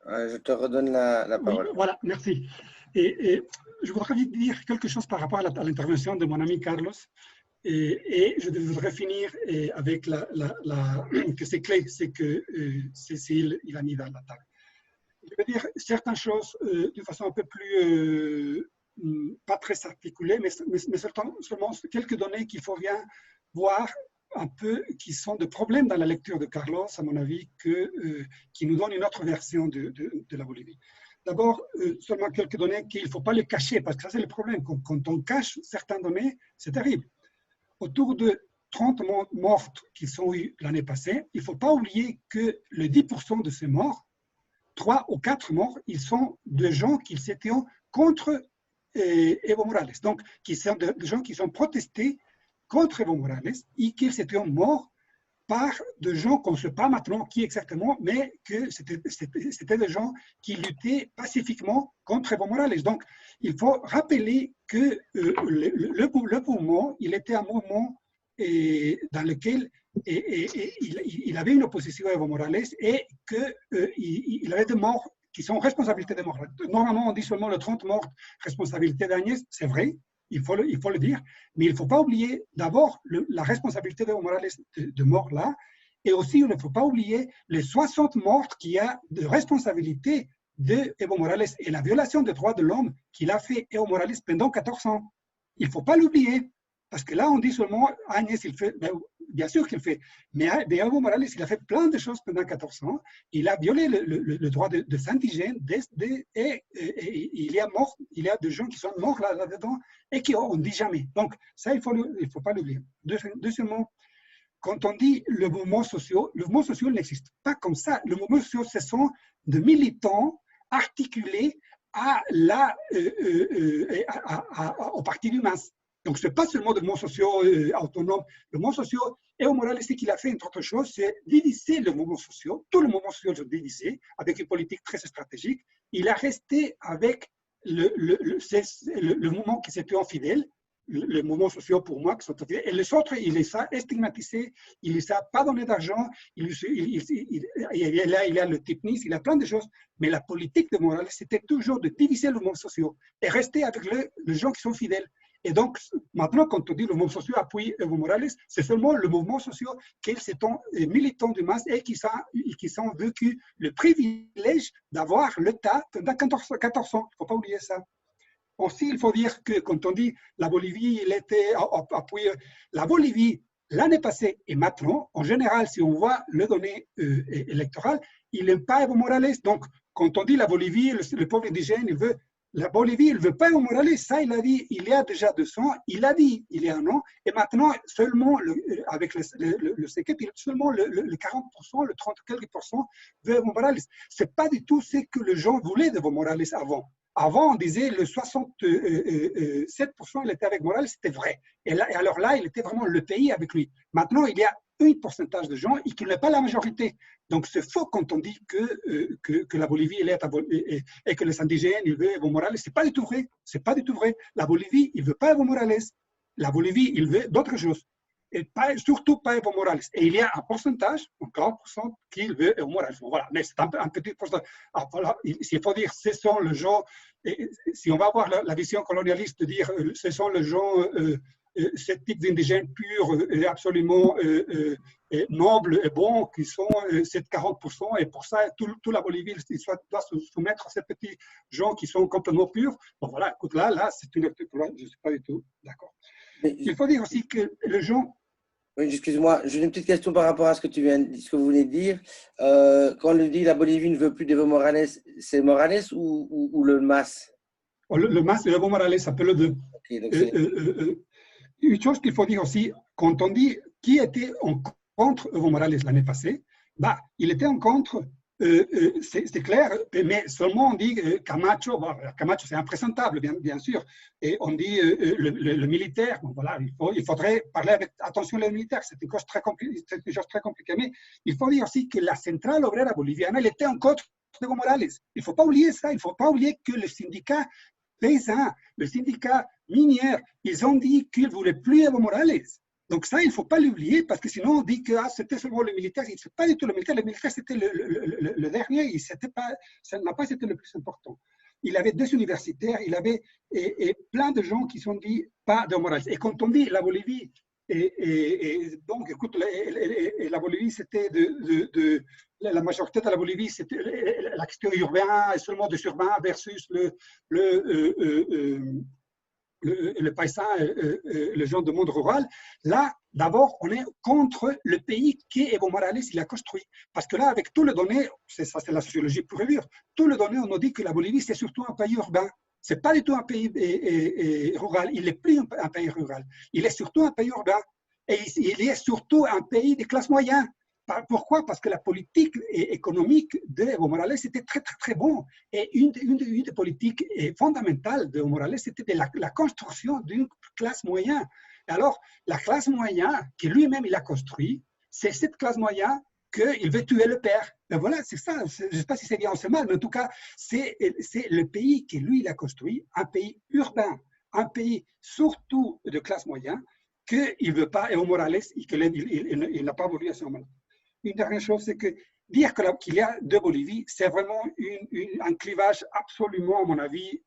je te redonne la parole. Oui, voilà, merci. Et je voudrais dire quelque chose par rapport à l'intervention de mon ami Carlos. Et je voudrais finir avec que c'est clé, c'est que Cécile, il a mis dans la table. Je veux dire certaines choses d'une façon un peu plus, pas très articulée, mais seulement quelques données qu'il faut bien voir un peu, qui sont des problèmes dans la lecture de Carlos, à mon avis, qui nous donnent une autre version de la Bolivie. D'abord, seulement quelques données qu'il ne faut pas les cacher, parce que ça c'est le problème. Quand on cache certaines données, c'est terrible. Autour de 30 morts qui sont eues l'année passée, il ne faut pas oublier que le 10% de ces morts, 3 ou 4 morts, ils sont de gens qui s'étaient contre Evo Morales. Donc, qui sont de gens qui sont protestés contre Evo Morales et qu'ils étaient morts par de gens qu'on ne sait pas maintenant qui exactement, mais que c'était des gens qui luttaient pacifiquement contre Evo Morales. Donc, il faut rappeler que le mouvement, il était un mouvement dans lequel il avait une opposition à Evo Morales et qu'il avait des morts qui sont responsabilités des morts. Normalement, on dit seulement le 30 morts, responsabilité d'Agnès, c'est vrai. Il faut le dire, mais il ne faut pas oublier d'abord la responsabilité d'Evo Morales de mort là, et aussi il ne faut pas oublier les 60 morts qu'il y a de responsabilité d'Evo Morales et la violation des droits de l'homme qu'il a fait Evo Morales pendant 14 ans. Il ne faut pas l'oublier, parce que là on dit seulement Agnès, il fait, bien sûr qu'il fait, mais Evo Morales, il a fait plein de choses pendant 14 ans, il a violé le droit des indigènes, et il y a des gens qui sont morts là-dedans, et qu'on ne dit jamais. Donc, ça, il ne faut pas l'oublier. Deuxièmement, quand on dit le mouvement social n'existe pas comme ça. Le mouvement social, ce sont des militants articulés au parti du MAS. Donc, ce n'est pas seulement des mouvements sociaux autonomes. Le mouvement social, Evo Morales, ce qu'il a fait, entre autres choses, c'est diviser le mouvement social. Tout le mouvement social est divisé, avec une politique très stratégique. Il a resté avec le mouvement qui s'était infidèle, le mouvement social pour moi, qui sont infidèles. Et les autres, il les a stigmatisés, il ne les a pas donné d'argent, il a le TIPNIS, il a plein de choses. Mais la politique de Morales, c'était toujours de diviser le mouvement social et rester avec les gens qui sont fidèles. Et donc, maintenant, quand on dit le mouvement social appuie Evo Morales, c'est seulement le mouvement social qui sont militants du MAS et qui ont vécu le privilège d'avoir l'État pendant 14 ans. Il ne faut pas oublier ça. Aussi, il faut dire que quand on dit la Bolivie, il était appuyé. La Bolivie, l'année passée et maintenant, en général, si on voit les données électorales, il n'aime pas Evo Morales. Donc, quand on dit la Bolivie, le peuple indigène, il veut. La Bolivie, il ne veut pas Evo Morales, ça il a dit il y a déjà 2 ans, il a dit il y a un an, et maintenant seulement avec le CECEP, seulement le 40%, le 30 quelques % veut Evo Morales. Ce n'est pas du tout ce que les gens voulaient d'Evo Morales avant. Avant, on disait le 67% il était avec Morales, c'était vrai. Et alors là, il était vraiment le pays avec lui. Maintenant, il y a un pourcentage de gens et qu'il n'est pas la majorité. Donc, c'est faux quand on dit que la Bolivie elle est et que les indigènes, ils veulent Evo Morales. Ce n'est pas du tout vrai. C'est pas du tout vrai. La Bolivie, il ne veut pas Evo Morales. La Bolivie, il veut d'autres choses. Et surtout pas Evo Morales. Et il y a un pourcentage, un 40%, qui veut Evo Morales. Bon, voilà, mais c'est un petit pourcentage. Alors, voilà, s'il faut dire, ce sont les gens, si on va avoir la vision colonialiste de dire, ce sont les gens, ce type d'indigènes purs et absolument nobles et bons, qui sont ces 40%, et pour ça, toute la Bolivie doit se soumettre à ces petits gens qui sont complètement purs. Bon, voilà, écoute, là, c'est une lecture, je ne suis pas du tout d'accord. Il faut dire aussi que les gens. Oui, excuse-moi, j'ai une petite question par rapport à ce que vous venez de dire. Quand on dit la Bolivie ne veut plus d'Evo Morales, c'est Morales ou le MAS? Le MAS et Evo Morales, ça peut le deux. Okay, donc une chose qu'il faut dire aussi, quand on dit qui était en contre Evo Morales l'année passée, il était en contre c'est clair, mais seulement on dit Camacho, bon, Camacho c'est imprésentable, bien sûr, et on dit le militaire, bon, voilà, il faudrait parler avec attention les militaires, c'est une chose très compliquée, mais il faut dire aussi que la centrale obrera boliviana, elle était en contre de Evo Morales. Il ne faut pas oublier ça, il ne faut pas oublier que le syndicat paysan, le syndicat minier, ils ont dit qu'ils ne voulaient plus Evo Morales. Donc ça, il ne faut pas l'oublier, parce que sinon on dit que c'était seulement le militaire. Ce n'est pas du tout le militaire c'était le dernier, ça n'a pas été le plus important. Il avait deux universitaires, il avait et plein de gens qui se sont dit pas de Morales. Et quand on dit la Bolivie, donc écoute, la Bolivie c'était la majorité de la Bolivie, c'était la question urbaine et seulement des urbains versus le paysan, le genre de monde rural. Là, d'abord, on est contre le pays qu'Evo Morales il a construit. Parce que là, avec tous les données, ça c'est la sociologie pure et dure, tous les données, on nous dit que la Bolivie, c'est surtout un pays urbain. Ce n'est pas du tout un pays rural. Il n'est plus un pays rural. Il est surtout un pays urbain. Et il est surtout un pays de classe moyenne. Pourquoi? Parce que la politique économique d'Evo Morales était très, très, très bonne. Et une des politiques fondamentales d'Evo Morales, c'était la construction d'une classe moyenne. Alors, la classe moyenne que lui-même il a construit, c'est cette classe moyenne qu'il veut tuer le père. Et voilà, c'est ça. Je ne sais pas si c'est bien ou c'est mal, mais en tout cas, c'est le pays que lui, il a construit, un pays urbain, un pays surtout de classe moyenne, qu'il ne veut pas Evo Morales et qu'il n'a pas voulu à ce moment-là. Une dernière chose, c'est que dire qu'il y a deux Bolivies, c'est vraiment un clivage absolument, à mon avis,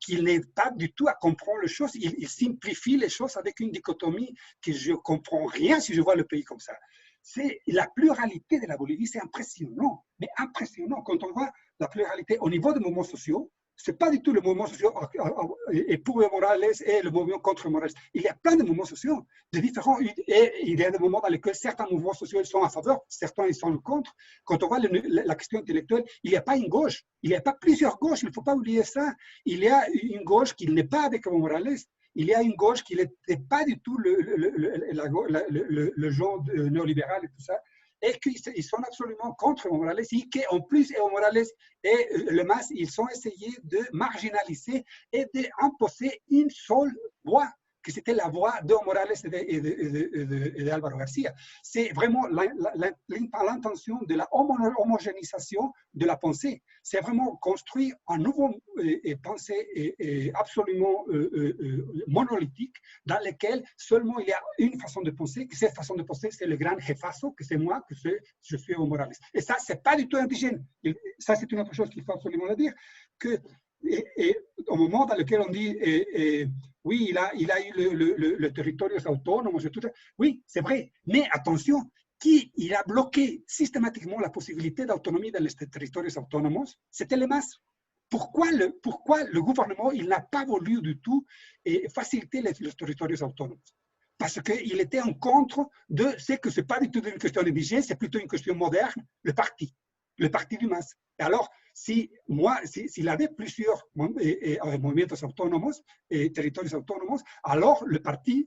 qu'il n'est pas du tout à comprendre les choses. Il simplifie les choses avec une dichotomie que je ne comprends rien si je vois le pays comme ça. C'est la pluralité de la Bolivie, c'est impressionnant, mais impressionnant. Quand on voit la pluralité au niveau des mouvements sociaux, ce n'est pas du tout le mouvement social et pour Morales et le mouvement contre Morales. Il y a plein de mouvements sociaux de différents, et il y a des moments dans lesquels certains mouvements sociaux sont en faveur, certains ils sont contre. Quand on voit la question intellectuelle, il n'y a pas une gauche, il n'y a pas plusieurs gauches, il ne faut pas oublier ça. Il y a une gauche qui n'est pas avec Evo Morales, il y a une gauche qui n'était pas du tout le genre néolibéral et tout ça, et qu'ils sont absolument contre Evo Morales, et qu'en plus Evo Morales et le MAS, ils ont essayé de marginaliser et d'imposer une seule voix, que c'était la voix d'Evo Morales et d'Álvaro García. C'est vraiment l'intention de la homogénéisation de la pensée. C'est vraiment construire un nouveau pensée absolument monolithique dans lequel seulement il y a une façon de penser, que cette façon de penser, c'est le grand jefazo, que c'est moi, que je suis Evo Morales. Et ça, ce n'est pas du tout indigène. Ça, c'est une autre chose qu'il faut absolument le dire, que et au moment dans lequel on dit oui, il a eu le territoire autonome, oui, c'est vrai, mais attention, il a bloqué systématiquement la possibilité d'autonomie dans les territoires autonomes, c'était le MAS. Pourquoi le gouvernement il n'a pas voulu du tout faciliter les territoires autonomes? Parce qu'il était en contre de ce que ce n'est pas du tout une question indigène, c'est plutôt une question moderne, le parti du MAS. Et alors, s'il avait plusieurs movimientos autónomos et territoires autonomes, alors le parti,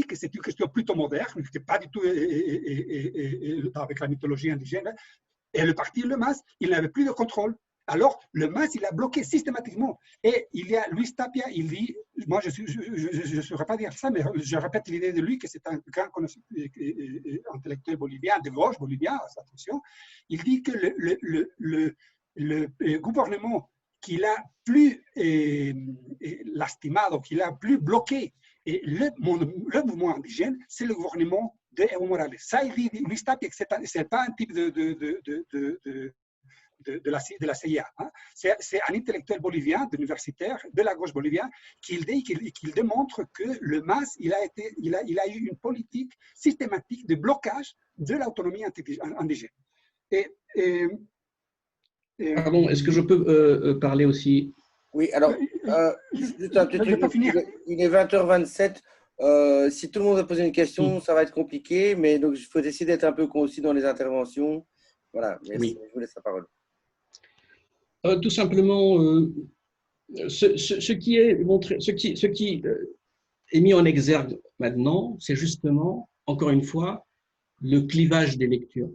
que c'est une question plutôt moderne, qui n'est pas du tout avec la mythologie indigène, et le parti, le MAS, il n'avait plus de contrôle. Alors, le MAS, il a bloqué systématiquement. Et il y a Luis Tapia, il dit, moi je ne saurais pas dire ça, mais je répète l'idée de lui, que c'est un grand intellectuel bolivien, de gauche bolivien, attention, il dit que le gouvernement qu'il a plus lastimado, qu'il a plus bloqué le mouvement indigène, c'est le gouvernement d'Evo Morales. Ça, il dit Luis Tapia, que ce n'est pas un type de la CIA. Hein. C'est un intellectuel bolivien, universitaire, de la gauche bolivienne, qui démontre que le MAS, il a eu une politique systématique de blocage de l'autonomie indigène. Pardon, est-ce que je peux parler aussi? Oui, alors, juste un petit truc. Il est 20h27. Si tout le monde a posé une question, ça va être compliqué, mais donc il faut essayer d'être un peu concis dans les interventions. Voilà, merci. Oui. Je vous laisse la parole. Tout simplement, ce qui est mis en exergue maintenant, c'est justement, encore une fois, le clivage des lectures.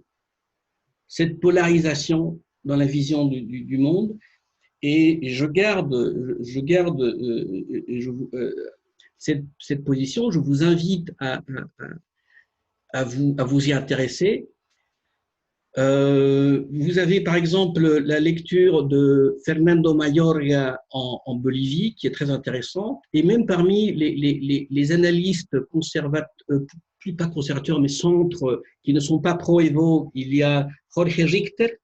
cette polarisation dans la vision du monde. Et je garde cette position. Je vous invite à vous y intéresser. Vous avez par exemple la lecture de Fernando Mayorga en Bolivie, qui est très intéressante, et même parmi les analystes conservateurs, plus pas conservateurs, mais centres, qui ne sont pas pro-Evo, il y a Jorge Richter,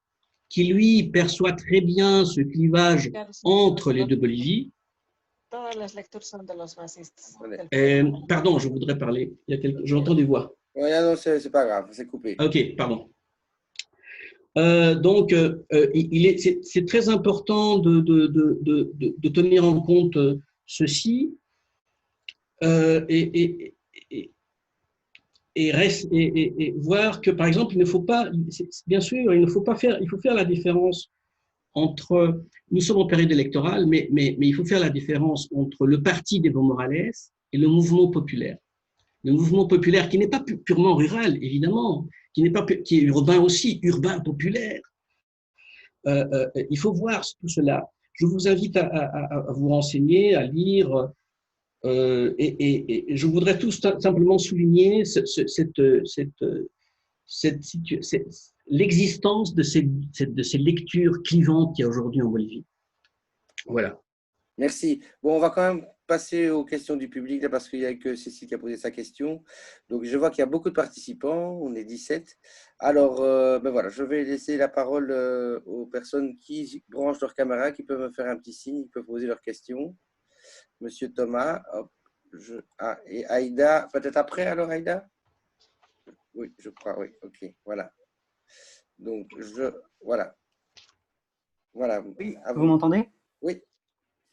qui lui perçoit très bien ce clivage entre les deux Bolivies. Pardon, je voudrais parler. J'entends des voix. Oui, non, c'est pas grave, c'est coupé. Ok, pardon. Donc, c'est très important de tenir en compte ceci et voir que, par exemple, il ne faut pas, bien sûr, il faut faire la différence entre, nous sommes en période électorale, mais il faut faire la différence entre le parti d'Evo Morales et le mouvement populaire. Le mouvement populaire qui n'est pas purement rural, évidemment, qui est urbain aussi, urbain populaire. Il faut voir tout cela. Je vous invite à vous renseigner, à lire, et je voudrais tout simplement souligner l'existence de ces lectures clivantes qu'il y a aujourd'hui en Bolivie. Voilà. Merci. Bon, on va quand même passer aux questions du public, là, parce qu'il n'y a que Cécile qui a posé sa question. Donc, je vois qu'il y a beaucoup de participants. On est 17. Alors, ben voilà, je vais laisser la parole aux personnes qui branchent leur caméra, qui peuvent me faire un petit signe, qui peuvent poser leurs questions. Monsieur Thomas, hop, et Aïda, peut-être après, alors Aïda? Oui, je crois, oui, ok, voilà. Donc, voilà. Voilà. Oui, vous m'entendez? Oui.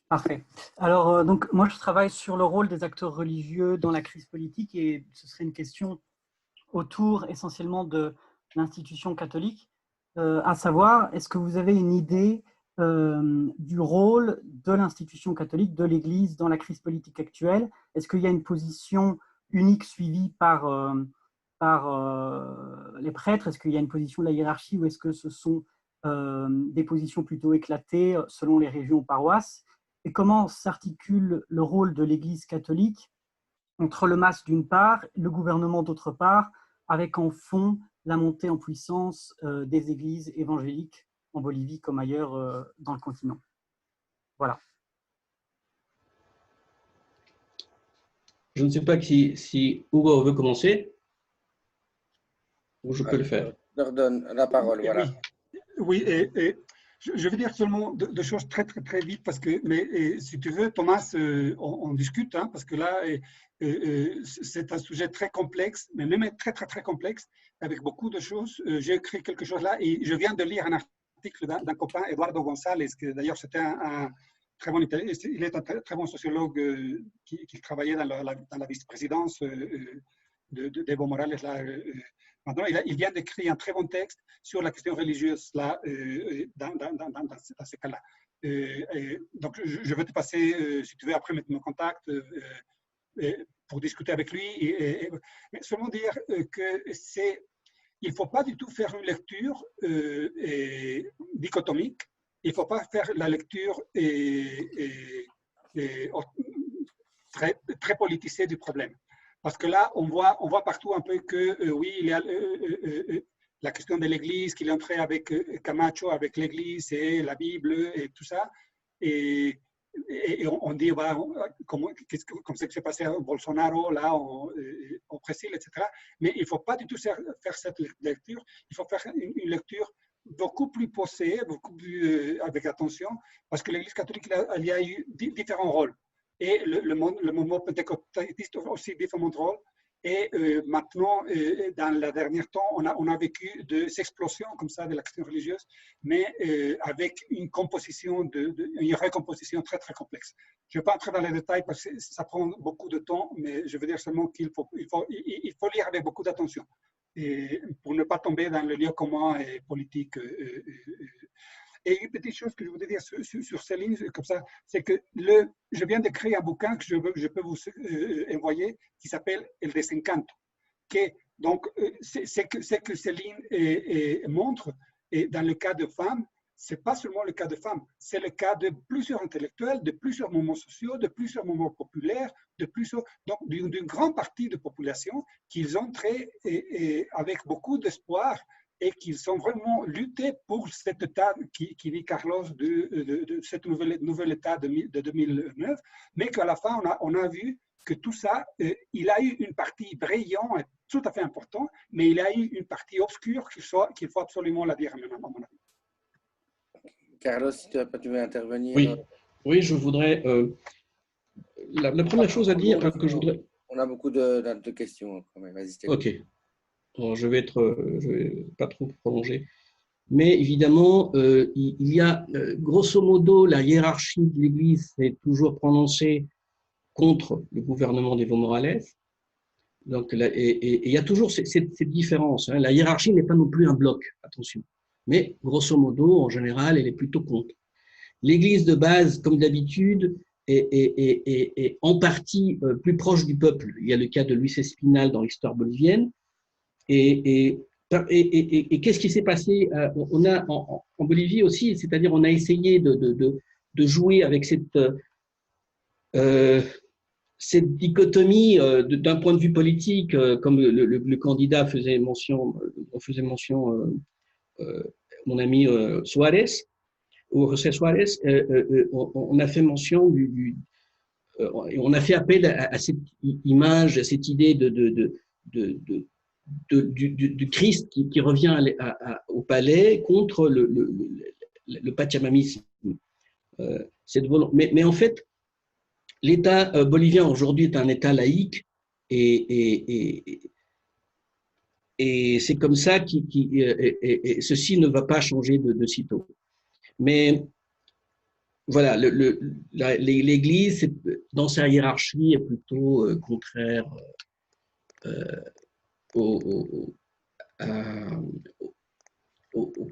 Parfait. Alors, donc, moi, je travaille sur le rôle des acteurs religieux dans la crise politique et ce serait une question autour essentiellement de l'institution catholique, à savoir, est-ce que vous avez une idée du rôle de l'institution catholique, de l'Église dans la crise politique actuelle? Est-ce qu'il y a une position unique suivie par les prêtres? Est-ce qu'il y a une position de la hiérarchie ou est-ce que ce sont des positions plutôt éclatées selon les régions ou paroisses? Et comment s'articule le rôle de l'Église catholique entre le MAS d'une part, le gouvernement d'autre part, avec en fond la montée en puissance des églises évangéliques en Bolivie comme ailleurs dans le continent. Voilà. Je ne sais pas si Hugo veut commencer ou je peux le faire. Je leur donne la parole, voilà. Oui, et je vais dire seulement deux choses très vite, parce que, mais si tu veux, Thomas, on discute, hein, parce que là, c'est un sujet très complexe, mais même très complexe, avec beaucoup de choses. J'ai écrit quelque chose là, et je viens de lire un article d'un copain, Eduardo González, qui d'ailleurs c'était un très bon, il est un très bon sociologue qui travaillait dans la vice-présidence d'Evo Morales, là. Maintenant, il vient d'écrire un très bon texte sur la question religieuse là, dans ces cas-là. Donc, je vais te passer, si tu veux, après me contacte pour discuter avec lui. Mais seulement dire il ne faut pas du tout faire une lecture dichotomique. Il ne faut pas faire la lecture très politisée du problème. Parce que là, on voit partout un peu que, oui, il y a la question de l'Église, qu'il est entré avec Camacho, avec l'Église et la Bible et tout ça. Et on dit, bah, comme ce qui s'est passé à Bolsonaro, là, au Brésil, etc. Mais il ne faut pas du tout faire cette lecture. Il faut faire une lecture beaucoup plus posée, beaucoup plus avec attention, parce que l'Église catholique, il y a eu différents rôles. Et le mouvement pentecôtiste aussi différents rôles. Et maintenant, dans le dernier temps, on a vécu des explosions comme ça de la question religieuse, mais avec une composition, une recomposition très complexe. Je ne vais pas entrer dans les détails parce que ça prend beaucoup de temps, mais je veux dire seulement qu'il faut lire avec beaucoup d'attention pour ne pas tomber dans le lieu commun et politique. Et une petite chose que je voudrais dire sur ces lignes, comme ça, c'est que je viens d'écrire un bouquin que je peux vous envoyer qui s'appelle El Desencanto, qui Donc, c'est que Céline montre, et dans le cas de femmes, ce n'est pas seulement le cas de femmes, c'est le cas de plusieurs intellectuels, de plusieurs mouvements sociaux, de plusieurs mouvements populaires, donc d'une grande partie de la population qu'ils ont avec beaucoup d'espoir et qu'ils ont vraiment lutté pour cet état qui dit Carlos, de cet nouvel état de 2009, mais qu'à la fin, on a vu que tout ça, il a eu une partie brillante, tout à fait importante, mais il a eu une partie obscure qu'il faut absolument la dire maintenant, à mon avis. Carlos, si tu veux intervenir. Oui, oui, je voudrais. La première chose à dire que je voudrais. On a beaucoup de questions. Vas-y, ok. Bon, je vais pas trop prolonger. Mais évidemment, il y a, grosso modo, la hiérarchie de l'Église s'est toujours prononcée contre le gouvernement d'Evo Morales. Donc, et il y a toujours cette différence. Hein. La hiérarchie n'est pas non plus un bloc, attention. Mais grosso modo, en général, elle est plutôt contre. L'Église de base, comme d'habitude, est en partie plus proche du peuple. Il y a le cas de Luis Espinal dans l'histoire bolivienne. Et qu'est-ce qui s'est passé? On a en Bolivie aussi, c'est-à-dire on a essayé de jouer avec cette dichotomie d'un point de vue politique, comme le candidat faisait mention, mon ami Suarez, ou José Suarez, on a fait mention on a fait appel à cette image, à cette idée du Christ qui revient au palais contre le pachamamisme. Mais en fait, l'État bolivien aujourd'hui est un État laïque et c'est comme ça et ceci ne va pas changer de sitôt. Mais voilà, l'Église, dans sa hiérarchie, est plutôt contraire au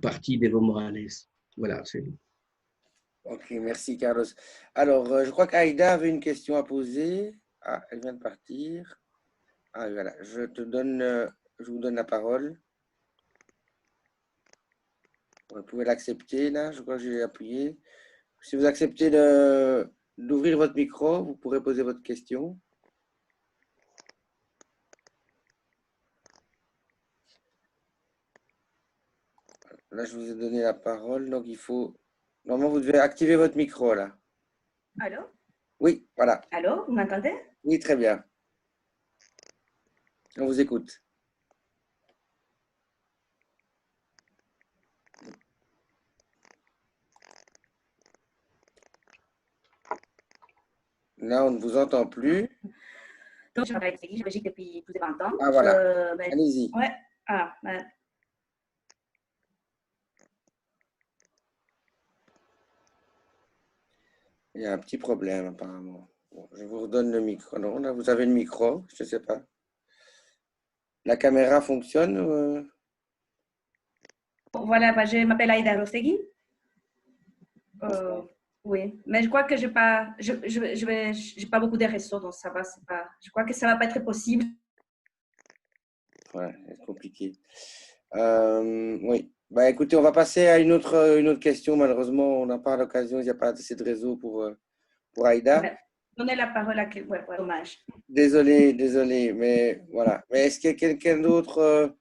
parti d'Evo Morales. Voilà, c'est. Ok, merci Carlos. Alors, je crois qu'Aïda avait une question à poser. Ah, elle vient de partir. Ah, voilà, je vous donne la parole. Vous pouvez l'accepter là, je crois que j'ai appuyé. Si vous acceptez d'ouvrir votre micro, vous pourrez poser votre question. Là, je vous ai donné la parole, donc il faut... Normalement, vous devez activer votre micro, là. Allô? Oui, voilà. Allô, vous m'entendez? Oui, très bien. On vous écoute. Là, on ne vous entend plus. Donc, je m'appelle Peggy, je Belgique depuis plus de 20 ans. Ah, voilà. Allez-y. Ouais. Ah, ben. Il y a un petit problème, apparemment. Bon, je vous redonne le micro. Non, là, vous avez le micro, je ne sais pas. La caméra fonctionne Voilà, ben, je m'appelle Aïda Rostegui. Oui, mais je crois que j'ai pas beaucoup de réseaux, donc ça va, je crois que ça ne va pas être possible. Ouais, c'est compliqué. Oui. Bah, écoutez, on va passer à une autre question. Malheureusement, on n'a pas l'occasion, il n'y a pas assez de réseau pour Aïda. Donnez la parole à quelqu'un, ouais, dommage. Désolé, mais voilà. Mais est-ce qu'il y a quelqu'un d'autre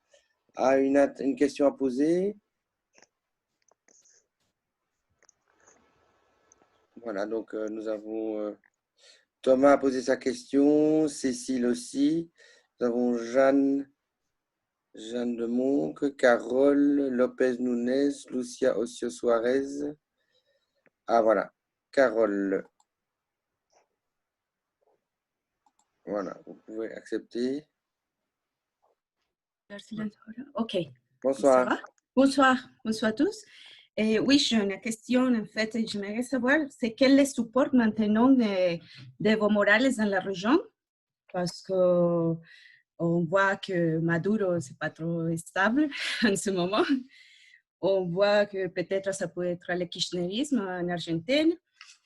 a une question à poser? Voilà, donc nous avons Thomas a posé sa question, Cécile aussi. Nous avons Jeanne de Monque, Carole, Lopez Nunes, Lucia Ocio Suarez. Ah voilà, Carole. Voilà, vous pouvez accepter. Ok. Bonsoir. Bonsoir à tous. Oui, j'ai une question, en fait, j'aimerais savoir, c'est quel est le support maintenant d'Evo Morales dans la région? Parce qu'on voit que Maduro, c'est pas trop stable en ce moment. On voit que peut-être ça peut être le kirchnerisme en Argentine.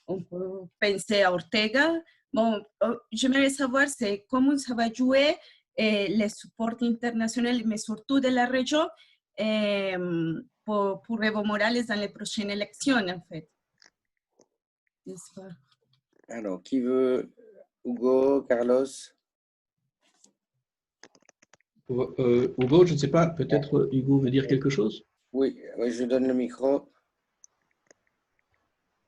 On peut penser à Ortega. Bon, j'aimerais savoir comment ça va jouer le support international, mais surtout de la région, pour Evo Morales dans les prochaines élections, en fait. N'est-ce pas? Alors, qui veut? Hugo, Carlos? Hugo, je ne sais pas, peut-être Hugo veut dire quelque chose? Oui, oui, je donne le micro.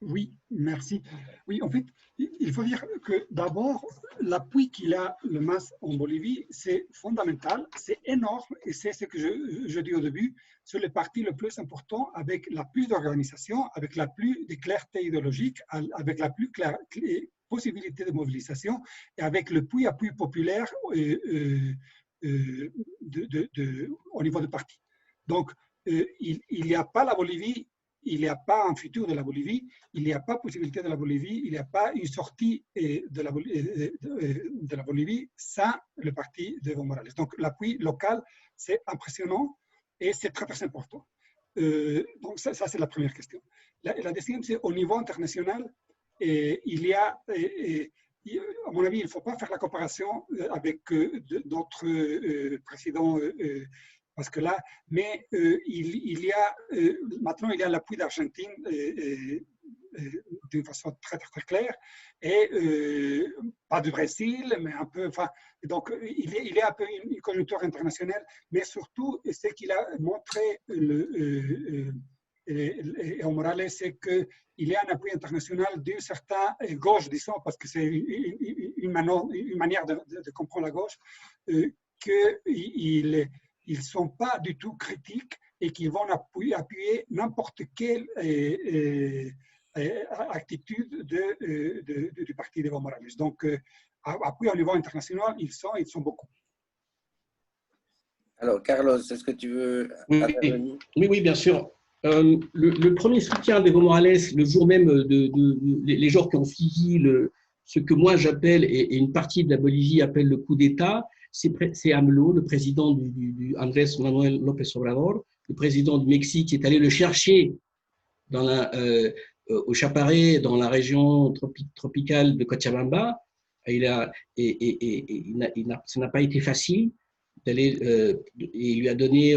Oui, merci. Oui, en fait, il faut dire que d'abord, l'appui qu'il a le MAS en Bolivie, c'est fondamental, c'est énorme, et c'est ce que je dis au début, c'est le parti le plus important avec la plus d'organisation, avec la plus de clarté idéologique, avec la plus claire possibilité de mobilisation, et avec le plus appui populaire au niveau du parti. Donc, il n'y a pas la Bolivie, il n'y a pas un futur de la Bolivie, il n'y a pas possibilité de la Bolivie, il n'y a pas une sortie de la Bolivie sans le parti d'Evo Morales. Donc l'appui local, c'est impressionnant et c'est très, très important. Donc ça c'est la première question. La deuxième, c'est au niveau international, il y a, à mon avis, il ne faut pas faire la comparaison avec d'autres présidents parce que là, mais il y a, maintenant, il y a l'appui d'Argentine d'une façon très, très, très claire, et pas du Brésil, mais un peu, enfin, donc il y a un peu une conjoncture internationale, mais surtout, ce qu'il a montré Evo Morales, c'est qu'il y a un appui international d'une certaine gauche, disons, parce que c'est une manière de comprendre la gauche, qu'ils ne sont pas du tout critiques et qu'ils vont appuyer n'importe quelle attitude du parti d'Evo Morales. Donc, appui au niveau international, ils sont beaucoup. Alors, Carlos, est-ce que tu veux intervenir? Oui, bien sûr. Le premier soutien d'Evo Morales, le jour même, les jours qui ont suivi ce que moi j'appelle, et une partie de la Bolivie appelle le coup d'État, c'est AMLO, le président du Andrés Manuel López Obrador, le président du Mexique, qui est allé le chercher au Chaparré, dans la région tropicale de Cochabamba. Ça n'a pas été facile d'aller, il lui a donné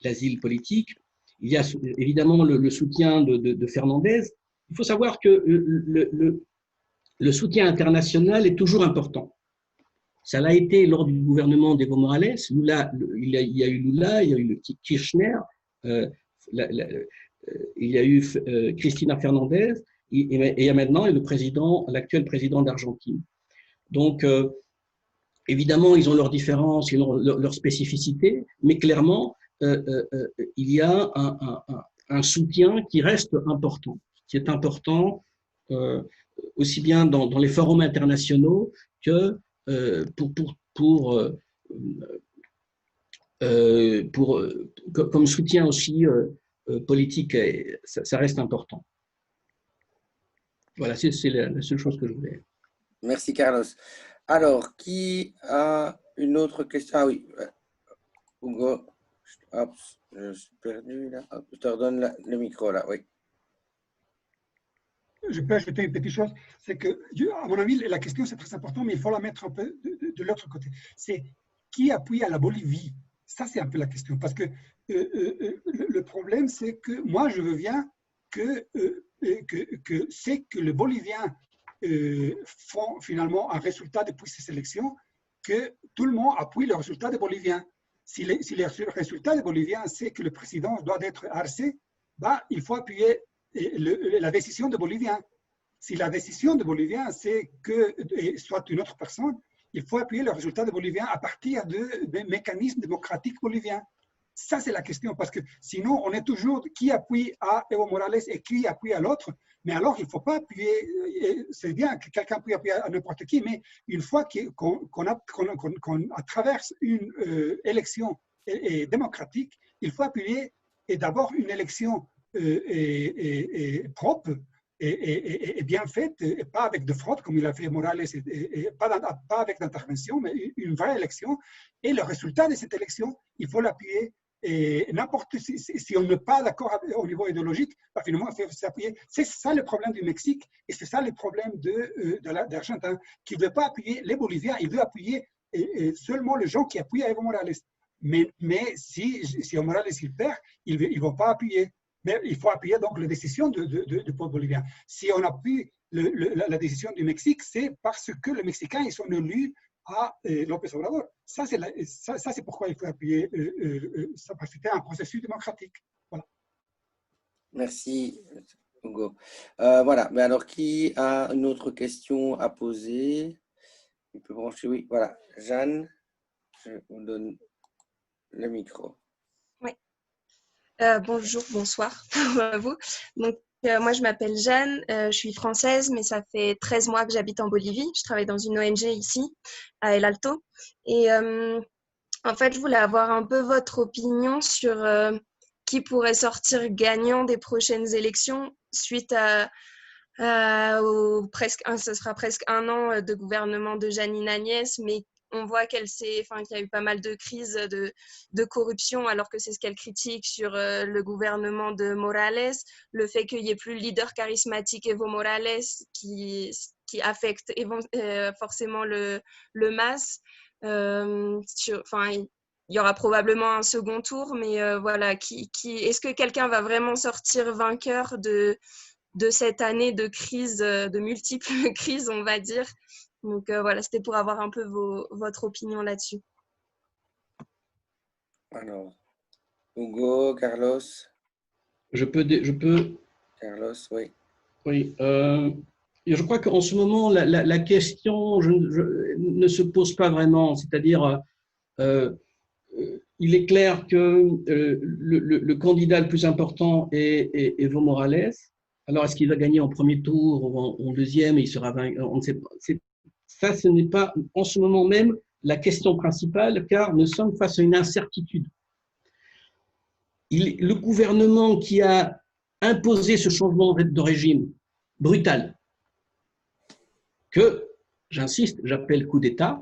l'asile politique. Il y a évidemment le soutien de Fernandez. Il faut savoir que le soutien international est toujours important. Ça l'a été lors du gouvernement d'Evo Morales. Il y a eu Lula, il y a eu le Kirchner, il y a eu Cristina Fernandez, et il y a maintenant l'actuel président d'Argentine. Donc, évidemment, ils ont leurs différences, ils ont leurs spécificités, mais clairement, il y a un soutien qui reste important, qui est important aussi bien dans les forums internationaux que comme soutien aussi politique, ça reste important. Voilà, c'est la seule chose que je voulais. Merci, Carlos. Alors, qui a une autre question? Ah oui, Hugo. Hop, je suis perdu là. Hop, je te redonne le micro là, oui. Je peux ajouter une petite chose, c'est que, à mon avis, la question c'est très important, mais il faut la mettre un peu de l'autre côté. C'est qui appuie à la Bolivie? Ça, c'est un peu la question, parce que le problème, c'est que moi, je veux bien que c'est que les Boliviens font finalement un résultat depuis ces élections, que tout le monde appuie le résultat des Boliviens. Si le résultat des Boliviens, c'est que le président doit être arrêté, bah, il faut appuyer la décision des Boliviens. Si la décision des Boliviens, c'est que soit une autre personne, il faut appuyer le résultat des Boliviens à partir des mécanismes démocratiques boliviens. Ça, c'est la question, parce que sinon, on est toujours qui appuie à Evo Morales et qui appuie à l'autre. Mais alors, il ne faut pas appuyer, c'est bien que quelqu'un puisse appuyer à n'importe qui, mais une fois qu'on traverse une élection démocratique, il faut appuyer d'abord une élection propre et bien faite, et pas avec de fraude comme il a fait Morales, et pas avec d'intervention, mais une vraie élection. Et le résultat de cette élection, il faut l'appuyer. Et n'importe si on n'est pas d'accord au niveau idéologique, bah, finalement, il faut s'appuyer. C'est ça le problème du Mexique et c'est ça le problème d'Argentine, qui ne veut pas appuyer les Boliviens, il veut appuyer seulement les gens qui appuient à Evo Morales. Mais si Evo Morales il perd, ils ne vont pas appuyer. Mais il faut appuyer donc la décision du peuple bolivien. Si on appuie la décision du Mexique, c'est parce que les Mexicains ils sont élus à López Obrador. Ça, c'est pourquoi il faut appuyer ça, parce que c'était un processus démocratique. Voilà. Merci, Hugo. Voilà, mais alors qui a une autre question à poser? Il peut brancher, oui, voilà. Jeanne, je vous donne le micro. Oui. Bonjour, bonsoir à vous. Donc, moi, je m'appelle Jeanne, je suis française, mais ça fait 13 mois que j'habite en Bolivie. Je travaille dans une ONG ici, à El Alto. Et en fait, je voulais avoir un peu votre opinion sur qui pourrait sortir gagnant des prochaines élections suite ce sera presque un an de gouvernement de Janine Agnès, mais on voit qu'il y a eu pas mal de crises de corruption, alors que c'est ce qu'elle critique sur le gouvernement de Morales, le fait qu'il n'y ait plus le leader charismatique Evo Morales qui affecte forcément le MAS. Il y aura probablement un second tour, mais voilà, est-ce que quelqu'un va vraiment sortir vainqueur de cette année de crise, de multiples crises, on va dire. Donc voilà, c'était pour avoir un peu votre opinion là-dessus. Alors, Hugo, Carlos. Je peux. Carlos, oui. Oui. Je crois qu'en ce moment, la question ne se pose pas vraiment. C'est-à-dire, il est clair que le candidat le plus important est Evo Morales. Alors, est-ce qu'il va gagner en premier tour ou en deuxième et il sera vainqueur? On ne sait pas. Ça, ce n'est pas en ce moment même la question principale, car nous sommes face à une incertitude. Le gouvernement qui a imposé ce changement de régime brutal, que, j'insiste, j'appelle coup d'État,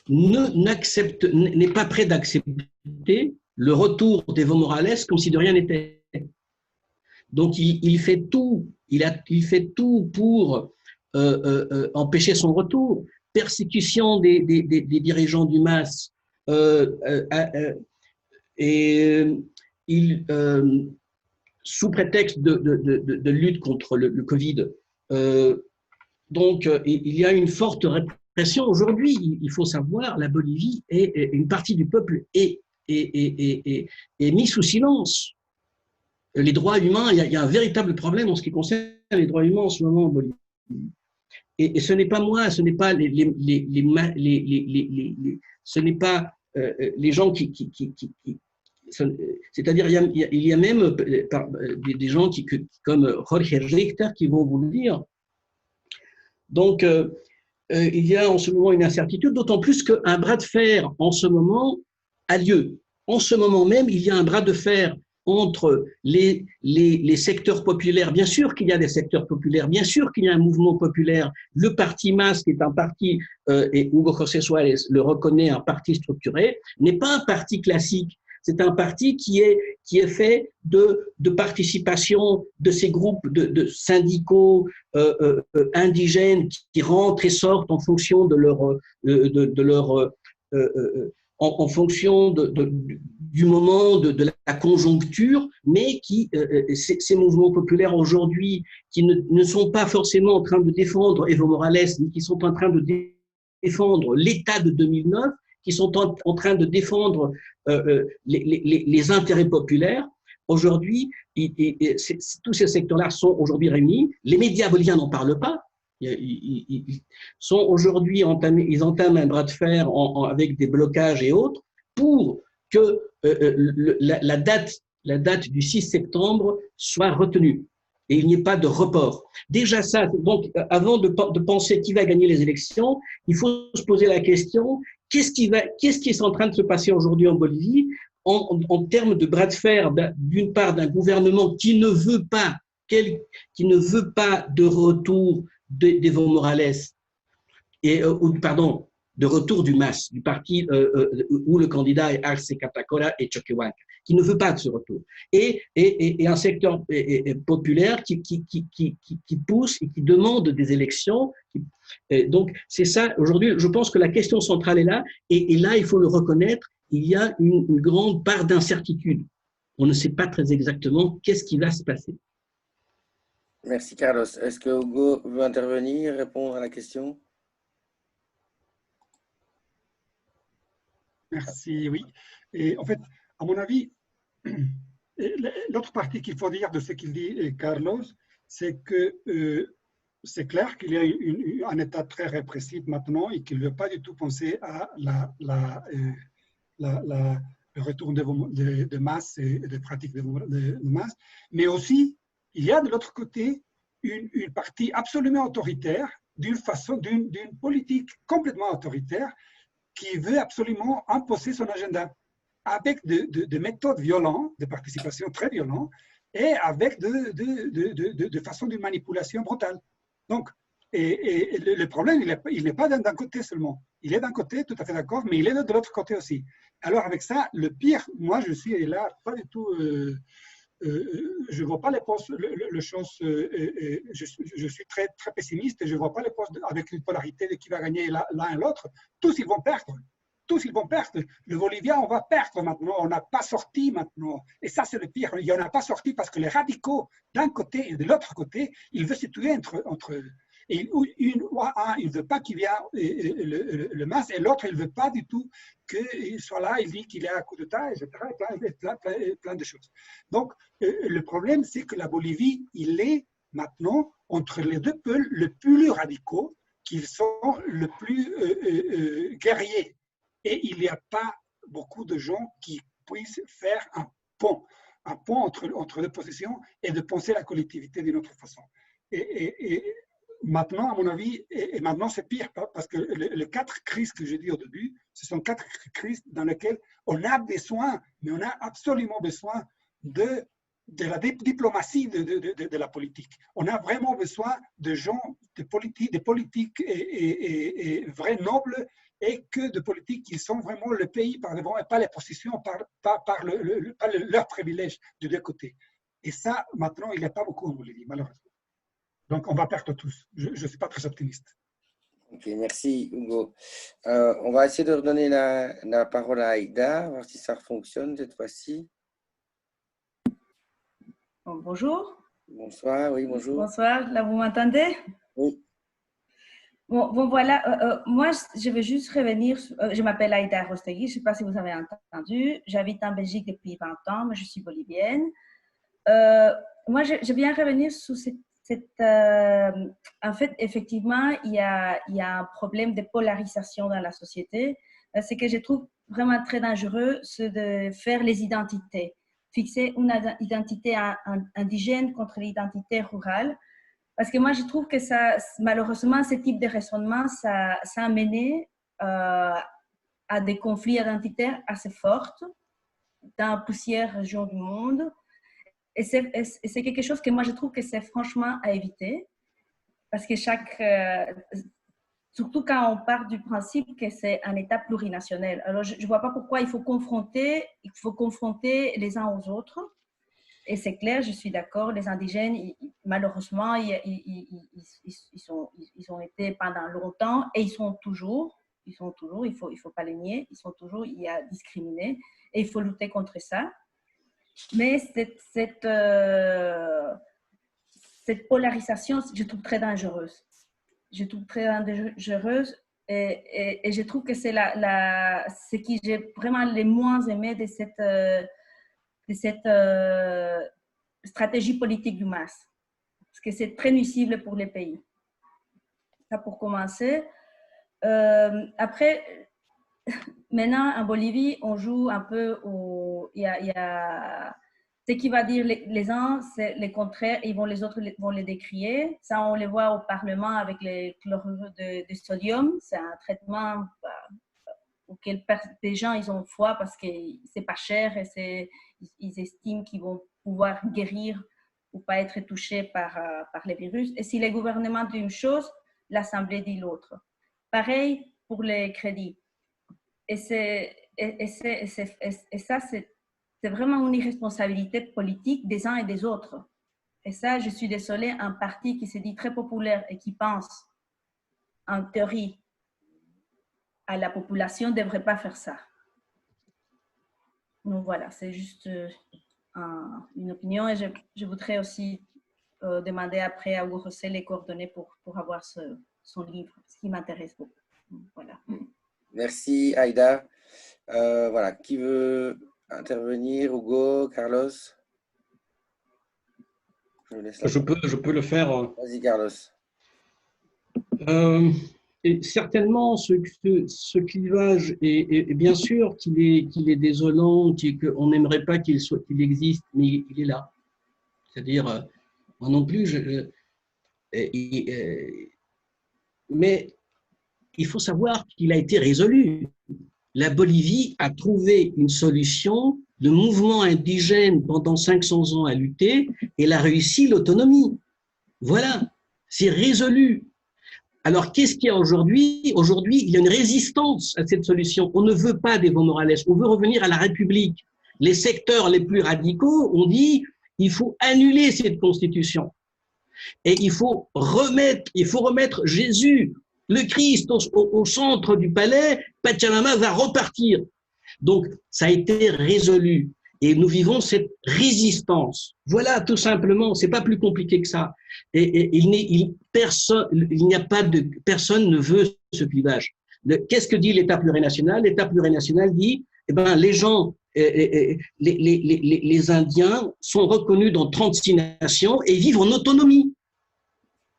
n'est pas prêt d'accepter le retour d'Evo Morales comme si de rien n'était. Donc, il fait tout pour empêcher son retour, persécution des dirigeants du MAS, sous prétexte de lutte contre le Covid. Donc, il y a une forte répression. Aujourd'hui, il faut savoir, la Bolivie et une partie du peuple est mis sous silence. Les droits humains, il y a un véritable problème en ce qui concerne les droits humains en ce moment en Bolivie. Et ce n'est pas moi, ce n'est pas ce n'est pas les gens c'est-à-dire il y a même des gens comme Jorge Richter qui vont vous le dire. Donc il y a en ce moment une incertitude, d'autant plus qu'un bras de fer en ce moment a lieu. En ce moment même, il y a un bras de fer entre les secteurs populaires. Bien sûr qu'il y a des secteurs populaires, bien sûr qu'il y a un mouvement populaire. Le parti MAS, qui est un parti, et Hugo José Suárez le reconnaît, un parti structuré, n'est pas un parti classique. C'est un parti qui est fait de participation de ces groupes de syndicaux indigènes qui rentrent et sortent en fonction en fonction du moment, de la conjoncture, mais ces mouvements populaires aujourd'hui, qui ne sont pas forcément en train de défendre Evo Morales, mais qui sont en train de défendre l'État de 2009, qui sont en train de défendre les intérêts populaires. Aujourd'hui, tous ces secteurs-là sont aujourd'hui réunis. Les médias boliviens n'en parlent pas. Ils sont aujourd'hui ils entament un bras de fer avec des blocages et autres pour que la date du 6 septembre soit retenue et il n'y ait pas de report. Déjà ça, donc avant de penser qui va gagner les élections, il faut se poser la question, qu'est-ce qui est en train de se passer aujourd'hui en Bolivie en termes de bras de fer, d'une part d'un gouvernement qui ne veut pas de retour d'Evo Morales, de retour du MAS, du parti où le candidat est Arce Catacora et Choquehuanca, qui ne veut pas de ce retour. Et un secteur populaire qui pousse et qui demande des élections. Donc, c'est ça, aujourd'hui, je pense que la question centrale est là, et là, il faut le reconnaître, il y a une grande part d'incertitude. On ne sait pas très exactement qu'est-ce qui va se passer. Merci, Carlos. Est-ce que Hugo veut intervenir, répondre à la question? Merci, oui. Et en fait, à mon avis, l'autre partie qu'il faut dire de ce qu'il dit Carlos, c'est que c'est clair qu'il y a un État très répressif maintenant et qu'il ne veut pas du tout penser à le retour de masse et des pratiques de masse. Mais aussi, il y a de l'autre côté une partie absolument autoritaire, d'une politique complètement autoritaire qui veut absolument imposer son agenda avec des méthodes violentes, de participation très violentes, et avec de façon de manipulation brutale. Donc, et le problème, il n'est pas d'un côté seulement. Il est d'un côté, tout à fait d'accord, mais il est de l'autre côté aussi. Alors, avec ça, le pire, moi, je suis là, pas du tout, je ne vois pas les choses, je suis très, très pessimiste et je ne vois pas les postes avec une polarité de qui va gagner l'un et l'autre. Tous, ils vont perdre. Tous, ils vont perdre. Le Bolivien, on va perdre maintenant. On n'a pas sorti maintenant. Et ça, c'est le pire. Il n'y en a pas sorti parce que les radicaux, d'un côté et de l'autre côté, ils veulent se tuer entre eux. Et un, il ne veut pas qu'il y ait le MAS, et l'autre, il ne veut pas du tout qu'il soit là, il dit qu'il est à coup d'État, etc., plein de choses. Donc, le problème, c'est que la Bolivie, il est maintenant entre les deux pôles le plus radicaux, qui sont le plus guerriers. Et il n'y a pas beaucoup de gens qui puissent faire un pont entre deux positions et de penser la collectivité d'une autre façon. Et maintenant, à mon avis, et maintenant c'est pire, parce que les 4 crises que j'ai dit au début, ce sont 4 crises dans lesquelles on a besoin, mais on a absolument besoin de la diplomatie de la politique. On a vraiment besoin de gens, de politiques et vrais nobles, et que de politiques qui sont vraiment le pays par devant et pas les positions, par leurs privilèges de deux côtés. Et ça, maintenant, il n'y a pas beaucoup en Bolivie, malheureusement. Donc, on va perdre tous. Je ne suis pas très optimiste. Ok, merci Hugo. On va essayer de redonner la parole à Aïda, voir si ça fonctionne cette fois-ci. Bonjour. Bonsoir, oui, bonjour. Bonsoir, là vous m'entendez? Oui. Bon voilà, moi je vais juste revenir, je m'appelle Aïda Rostegui, je ne sais pas si vous avez entendu, j'habite en Belgique depuis 20 ans, mais je suis bolivienne. Moi je viens revenir sur en fait, effectivement, il y a un problème de polarisation dans la société. Ce que je trouve vraiment très dangereux, c'est de faire les identités. Fixer une identité indigène contre l'identité rurale. Parce que moi, je trouve que ça, malheureusement, ce type de raisonnement, ça a mené à des conflits identitaires assez forts dans plusieurs régions du monde. Et c'est quelque chose que moi, je trouve que c'est franchement à éviter. Parce que surtout quand on part du principe que c'est un État plurinational. Alors, je ne vois pas pourquoi il faut confronter les uns aux autres. Et c'est clair, je suis d'accord, les indigènes, malheureusement, ils ont été pendant longtemps et ils sont toujours, il ne faut pas les nier, ils sont toujours, il y a discriminés et il faut lutter contre ça. Mais cette polarisation, je trouve très dangereuse. Je trouve très dangereuse et je trouve que c'est ce que j'ai vraiment le moins aimé de cette stratégie politique du MAS. Parce que c'est très nuisible pour les pays. Ça pour commencer. Après, maintenant, en Bolivie, on joue un peu il y a ce qui va dire les uns, c'est le contraire, et les autres vont les décrier. Ça, on les voit au Parlement avec les chlorures de sodium. C'est un traitement auquel des gens ils ont foi parce que c'est pas cher et ils estiment qu'ils vont pouvoir guérir ou pas être touchés par les virus. Et si les gouvernements disent une chose, l'Assemblée dit l'autre. Pareil pour les crédits. Et ça, c'est vraiment une irresponsabilité politique des uns et des autres. Et ça, je suis désolée, un parti qui se dit très populaire et qui pense, en théorie, à la population ne devrait pas faire ça. Donc voilà, c'est juste une opinion. Et je voudrais aussi demander après à Hugo José les coordonnées pour avoir son livre, ce qui m'intéresse beaucoup. Voilà. Merci Aïda. Voilà, qui veut intervenir? Hugo, Carlos? Je peux le faire. Vas-y, Carlos. Et certainement, ce clivage est bien sûr qu'il est désolant, qu'on n'aimerait pas qu'il existe, mais il est là. C'est-à-dire, moi non plus, mais il faut savoir qu'il a été résolu. La Bolivie a trouvé une solution, le mouvement indigène pendant 500 ans a lutté, et elle a réussi l'autonomie. Voilà, c'est résolu. Alors, qu'est-ce qu'il y a aujourd'hui? Aujourd'hui, il y a une résistance à cette solution. On ne veut pas d'Evo Morales, on veut revenir à la République. Les secteurs les plus radicaux ont dit il faut annuler cette constitution. Et il faut remettre Jésus, le Christ, au centre du palais. Pachamama va repartir. Donc, ça a été résolu. Et nous vivons cette résistance. Voilà, tout simplement, c'est pas plus compliqué que ça. Personne ne veut ce clivage. Qu'est-ce que dit l'État plurinational? L'État plurinational dit, eh ben, les gens, les Indiens sont reconnus dans 36 nations et vivent en autonomie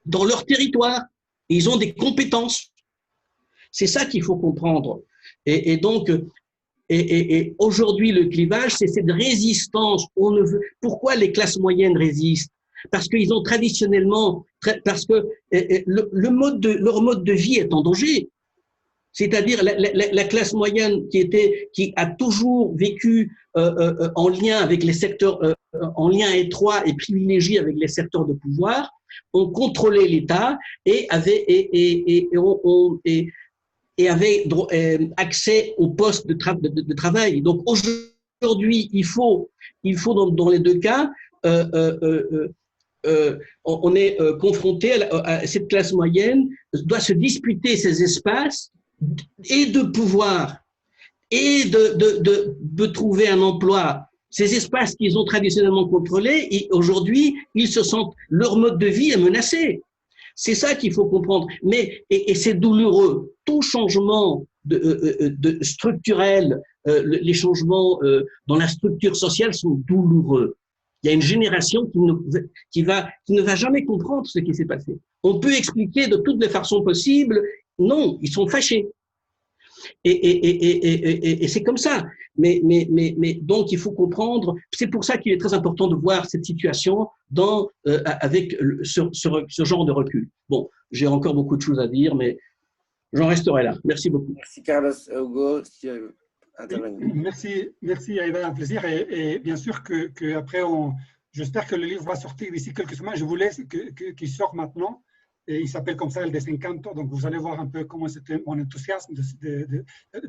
dans leur territoire. Et ils ont des compétences. C'est ça qu'il faut comprendre. Et donc, aujourd'hui, le clivage, c'est cette résistance. Pourquoi les classes moyennes résistent? Parce qu'ils ont traditionnellement, parce que leur mode de vie est en danger. C'est-à-dire la classe moyenne qui a toujours vécu en lien avec les secteurs, en lien étroit et privilégié avec les secteurs de pouvoir, ont contrôlé l'État et avaient accès aux postes de travail. Donc aujourd'hui, il faut dans les deux cas, on est confronté à cette classe moyenne, doit se disputer ces espaces et de pouvoir et de trouver un emploi. Ces espaces qu'ils ont traditionnellement contrôlés, et aujourd'hui, ils se sentent, leur mode de vie est menacé. C'est ça qu'il faut comprendre. Mais, et c'est douloureux. Tout changement structurel, les changements dans la structure sociale sont douloureux. Il y a une génération qui ne va jamais comprendre ce qui s'est passé. On peut expliquer de toutes les façons possibles. Non, ils sont fâchés. Et c'est comme ça. Mais donc, il faut comprendre. C'est pour ça qu'il est très important de voir cette situation avec ce genre de recul. Bon, j'ai encore beaucoup de choses à dire, mais j'en resterai là. Merci beaucoup. Merci, Carlos. Hugo, merci Aïda, un plaisir. Et bien sûr que après, j'espère que le livre va sortir d'ici quelques semaines. Je vous laisse qu'il sorte maintenant. Et il s'appelle comme ça El Desencanto, donc vous allez voir un peu comment c'était mon enthousiasme.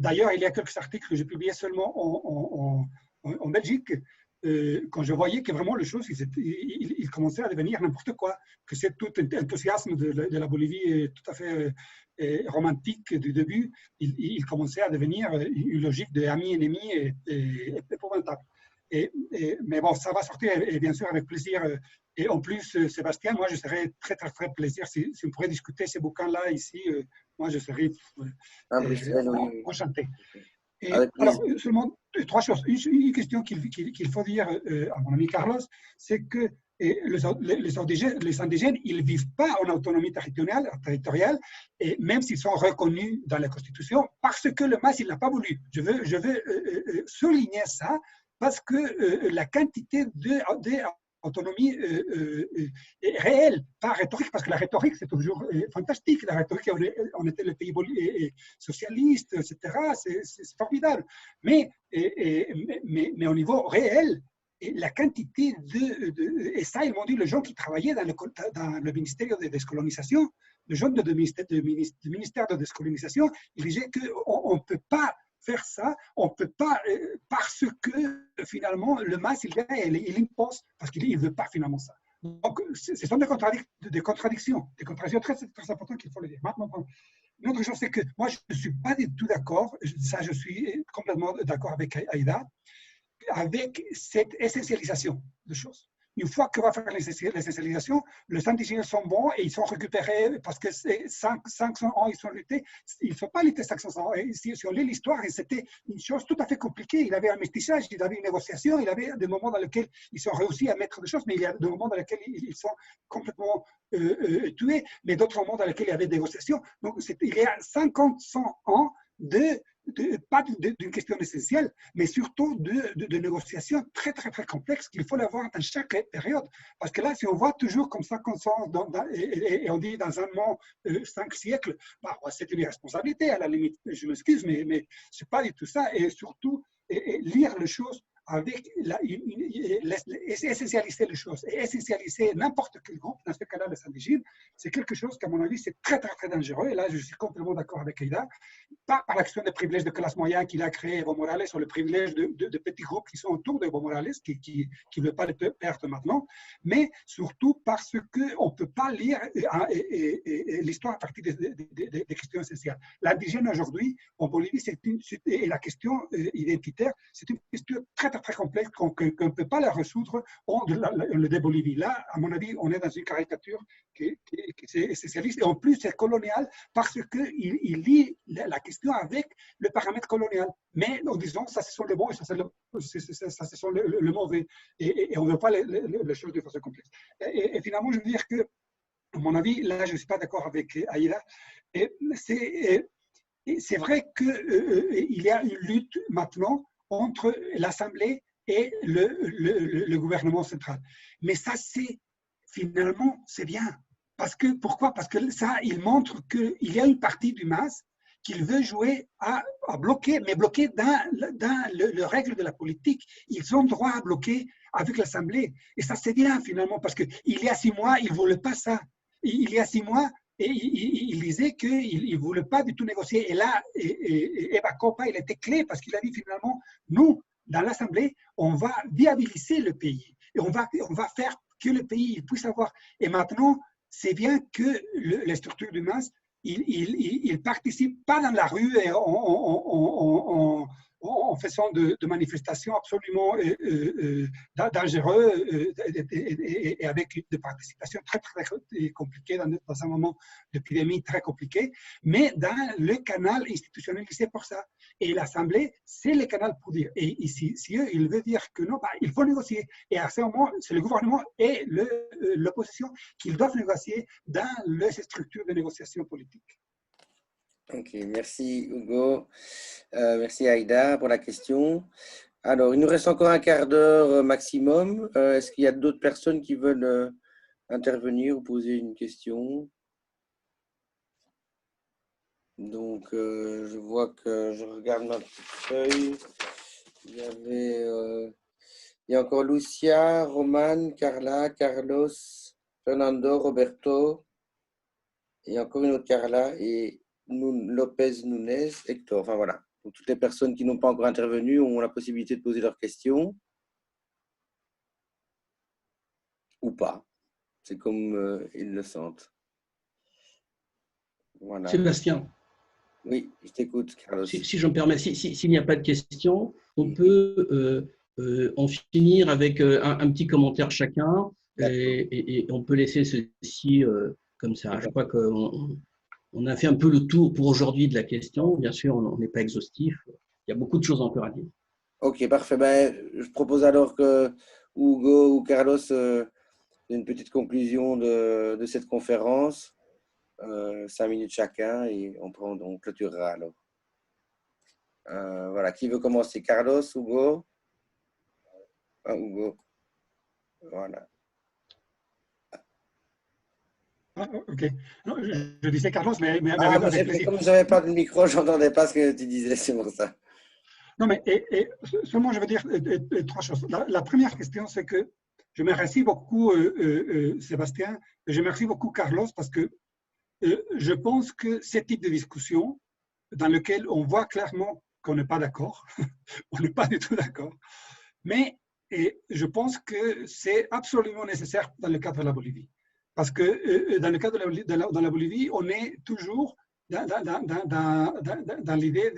D'ailleurs, il y a quelques articles que j'ai publiés seulement en Belgique, quand je voyais que vraiment les choses, il commençait à devenir n'importe quoi, que c'est tout enthousiasme de la Bolivie tout à fait romantique du début, il commençait à devenir une logique de ami-ennemi et épouvantable. Mais bon, ça va sortir, et bien sûr, avec plaisir. Et en plus, Sébastien, moi, je serais très, très, très plaisir si on pourrait discuter ces bouquins-là ici. Moi, je serais enchanté. Alors, seulement trois choses. Une question qu'il faut dire à mon ami Carlos, c'est que les indigènes, ils ne vivent pas en autonomie territoriale, et même s'ils sont reconnus dans la Constitution, parce que le MAS, il n'a pas voulu. Je veux souligner ça, parce que la quantité d'autonomie réelle, pas rhétorique, parce que la rhétorique, c'est toujours fantastique. La rhétorique, on était le pays socialiste, etc. C'est formidable. Mais au niveau réel, la quantité et ça, ils m'ont dit, les gens qui travaillaient dans le ministère de décolonisation, le jeune du ministère de décolonisation, il disait qu'on ne peut pas faire ça, on ne peut pas, parce que finalement, le MAS, il vient et il impose, parce qu'il ne veut pas finalement ça. Donc, ce sont des contradictions très, très importantes qu'il faut le dire. Maintenant, une autre chose, c'est que moi, je ne suis pas du tout d'accord, ça, je suis complètement d'accord avec Aïda, avec cette essentialisation de choses. Une fois qu'on va faire l'essentialisation, les indigènes sont bons et ils sont récupérés parce que 500 ans, ils sont luttés. Ils ne sont pas luttés 500 ans. Et si on lit l'histoire, c'était une chose tout à fait compliquée. Il y avait un métissage, il y avait une négociation, il y avait des moments dans lesquels ils ont réussi à mettre des choses, mais il y a des moments dans lesquels ils sont complètement tués, mais d'autres moments dans lesquels il y avait des négociations. Donc, il y a 50, 100 ans pas d'une question essentielle, mais surtout de négociations très, très, très complexes qu'il faut l'avoir dans chaque période. Parce que là, si on voit toujours comme ça, et on dit dans un moment 5 siècles, bah, c'est une irresponsabilité à la limite. Je m'excuse, mais ce n'est pas du tout ça. Et surtout, lire les choses avec essentialiser les choses et essentialiser n'importe quel groupe, dans ce cas-là, les indigènes, c'est quelque chose qu'à mon avis, c'est très, très, très dangereux. Et là, je suis complètement d'accord avec Aïda. Pas par l'action des privilèges de classe moyenne qu'il a créé Evo Morales, ou le privilège de petits groupes qui sont autour d'Evo Morales, qui ne veulent pas les perdre maintenant, mais surtout parce qu'on ne peut pas lire l'histoire à partir des questions essentielles. L'indigène aujourd'hui, en Bolivie, et la question identitaire, c'est une question très, très complexe qu'on ne peut pas la résoudre en de Bolivie. Là, à mon avis, on est dans une caricature qui est essentialiste, et en plus, c'est colonial parce qu'il lie la question avec le paramètre colonial. Mais en disant, ça, ce sont les bons et ça, ce sont le mauvais. Et on ne veut pas les choses de façon complexe. Et finalement, je veux dire que, à mon avis, là, je ne suis pas d'accord avec Aïda. C'est vrai qu'il y a une lutte maintenant entre l'Assemblée et le gouvernement central. Mais ça, finalement, c'est bien. Pourquoi? Parce que ça, il montre qu'il y a une partie du MAS qu'il veut jouer à bloquer, mais bloquer dans le règle de la politique. Ils ont droit à bloquer avec l'Assemblée. Et ça, c'est bien, finalement, parce qu'il y a 6 mois, ils ne voulaient pas ça. Il y a 6 mois, et il disait qu'il ne voulait pas du tout négocier. Et là, Eva Coppa, il était clé parce qu'il a dit finalement, nous, dans l'Assemblée, on va viabiliser le pays. Et on va faire que le pays puisse avoir. Et maintenant, c'est bien que les structures du MAS, ils ne participent pas dans la rue et en faisant de manifestations absolument dangereuses et avec des participations très, très compliquées dans un moment d'épidémie très compliqué, mais dans le canal institutionnalisé pour ça. Et l'Assemblée, c'est le canal pour dire. Et si eux, ils veulent dire que non, bah, il faut négocier. Et à ce moment, c'est le gouvernement et l'opposition qui doivent négocier dans les structures de négociation politique. Ok, merci Hugo. Merci Aïda pour la question. Alors, il nous reste encore un quart d'heure maximum. Est-ce qu'il y a d'autres personnes qui veulent intervenir ou poser une question? Donc, je vois que je regarde ma petite feuille. Il y a encore Lucia, Roman, Carla, Carlos, Fernando, Roberto, et encore une autre Carla, et Lopez Nunez, Hector. Enfin voilà. Donc, toutes les personnes qui n'ont pas encore intervenu ont la possibilité de poser leurs questions. Ou pas. C'est comme ils le sentent. Voilà. Sébastien. Oui, je t'écoute, Carlos. Si je me permets, s'il n'y a pas de questions, on peut en finir avec un petit commentaire chacun et on peut laisser ceci comme ça. Je crois qu'on a fait un peu le tour pour aujourd'hui de la question. Bien sûr, on n'est pas exhaustif. Il y a beaucoup de choses encore à dire. Ok, parfait. Je propose alors que Hugo ou Carlos aient une petite conclusion de cette conférence. 5 minutes chacun et on clôturera alors. Voilà, qui veut commencer? Carlos, Hugo? Hugo. Voilà. Ok. Non, je disais Carlos, mais comme je n'avais pas de micro, je n'entendais pas ce que tu disais, c'est pour ça. Non, mais seulement je veux dire 3 choses. La première question, c'est que je remercie beaucoup Sébastien et je remercie beaucoup Carlos parce que je pense que ce type de discussion, dans lequel on voit clairement qu'on n'est pas d'accord, on n'est pas du tout d'accord, mais je pense que c'est absolument nécessaire dans le cadre de la Bolivie. Parce que dans le cadre de la Bolivie, on est toujours dans l'idée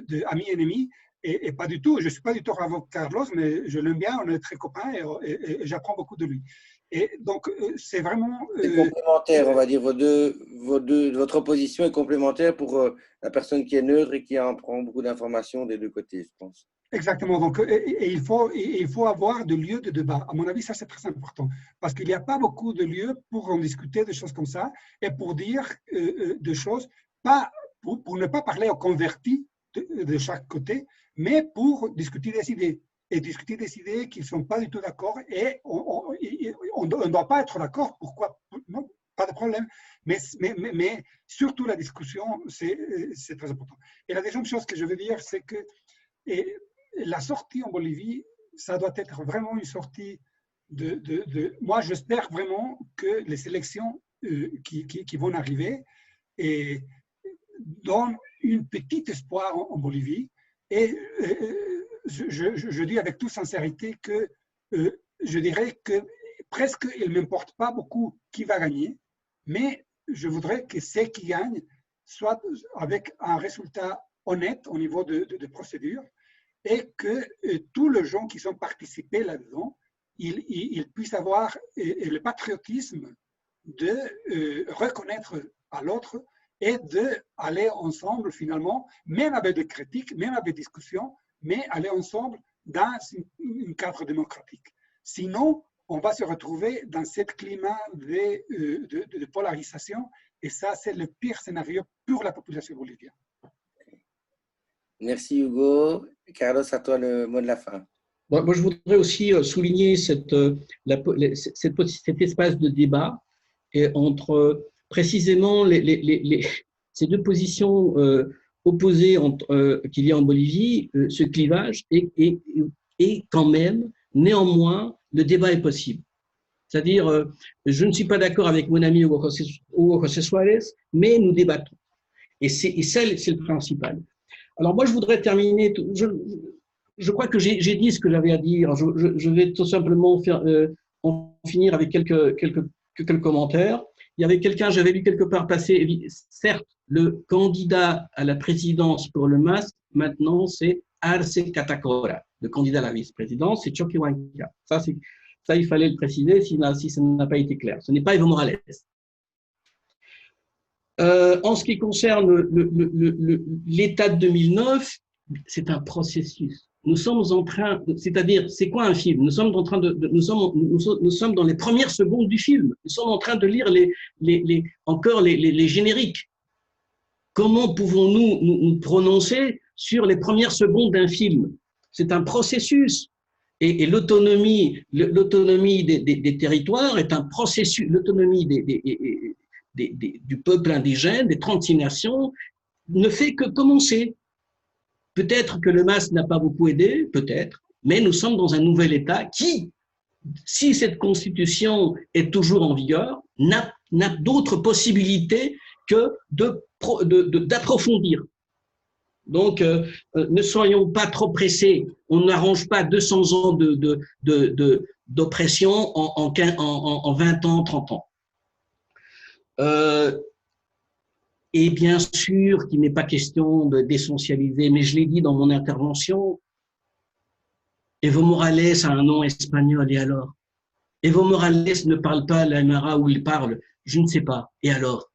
d'amis-ennemis, et pas du tout. Je ne suis pas du tout avec Carlos, mais je l'aime bien, on est très copains et j'apprends beaucoup de lui. Et donc, c'est vraiment… C'est complémentaire, on va dire. Votre opposition est complémentaire pour la personne qui est neutre et qui en prend beaucoup d'informations des deux côtés, je pense. Exactement. Donc, et il faut avoir des lieux de débat. À mon avis, ça, c'est très important. Parce qu'il n'y a pas beaucoup de lieux pour en discuter des choses comme ça et pour dire des choses, pas, pour ne pas parler aux convertis de chaque côté, mais pour discuter des idées. Et discuter des idées qui ne sont pas du tout d'accord. Et on ne doit pas être d'accord. Pourquoi? Non, pas de problème. Mais surtout la discussion, c'est très important. Et la deuxième chose que je veux dire, c'est que la sortie en Bolivie, ça doit être vraiment une sortie moi, j'espère vraiment que les élections qui vont arriver donnent un petit espoir en Bolivie. Et je dis avec toute sincérité que je dirais que presque il ne m'importe pas beaucoup qui va gagner, mais je voudrais que ceux qui gagnent soient avec un résultat honnête au niveau de procédure et que tous les gens qui sont participés là-dedans, ils puissent avoir le patriotisme de reconnaître à l'autre et d'aller ensemble finalement, même avec des critiques, même avec des discussions, mais aller ensemble dans un cadre démocratique. Sinon, on va se retrouver dans ce climat de polarisation et ça, c'est le pire scénario pour la population bolivienne. Merci Hugo. Carlos, à toi le mot de la fin. Moi, je voudrais aussi souligner cet espace de débat entre précisément ces deux positions opposées qu'il y a en Bolivie, ce clivage, et quand même, néanmoins, le débat est possible. C'est-à-dire, je ne suis pas d'accord avec mon ami Hugo José Suárez, mais nous débattons. Et ça, c'est le principal. Alors moi, je voudrais terminer, je crois que j'ai dit ce que j'avais à dire. Je vais tout simplement en finir avec quelques commentaires. Il y avait quelqu'un, j'avais lu quelque part passer, certes, le candidat à la présidence pour le MAS, maintenant, c'est Arce Catacora. Le candidat à la vice-présidence, c'est Choquehuanca. Ça, il fallait le préciser si ça n'a pas été clair. Ce n'est pas Evo Morales. En ce qui concerne l'état de 2009, c'est un processus. Nous sommes en train, c'est-à-dire, c'est quoi un film? Nous sommes dans les premières secondes du film. Nous sommes en train de lire encore les génériques. Comment pouvons-nous nous prononcer sur les premières secondes d'un film? C'est un processus. Et l'autonomie des territoires est un processus. L'autonomie du peuple indigène, des 36 nations, ne fait que commencer. Peut-être que le MAS n'a pas beaucoup aidé, peut-être, mais nous sommes dans un nouvel État qui, si cette constitution est toujours en vigueur, n'a d'autre possibilité que d'approfondir. Donc, ne soyons pas trop pressés. On n'arrange pas 200 ans d'oppression en 20 ans, 30 ans. Et bien sûr qu'il n'est pas question d'essentialiser, mais je l'ai dit dans mon intervention, Evo Morales a un nom espagnol, et alors? Evo Morales ne parle pas l'aymara où il parle, je ne sais pas, et alors?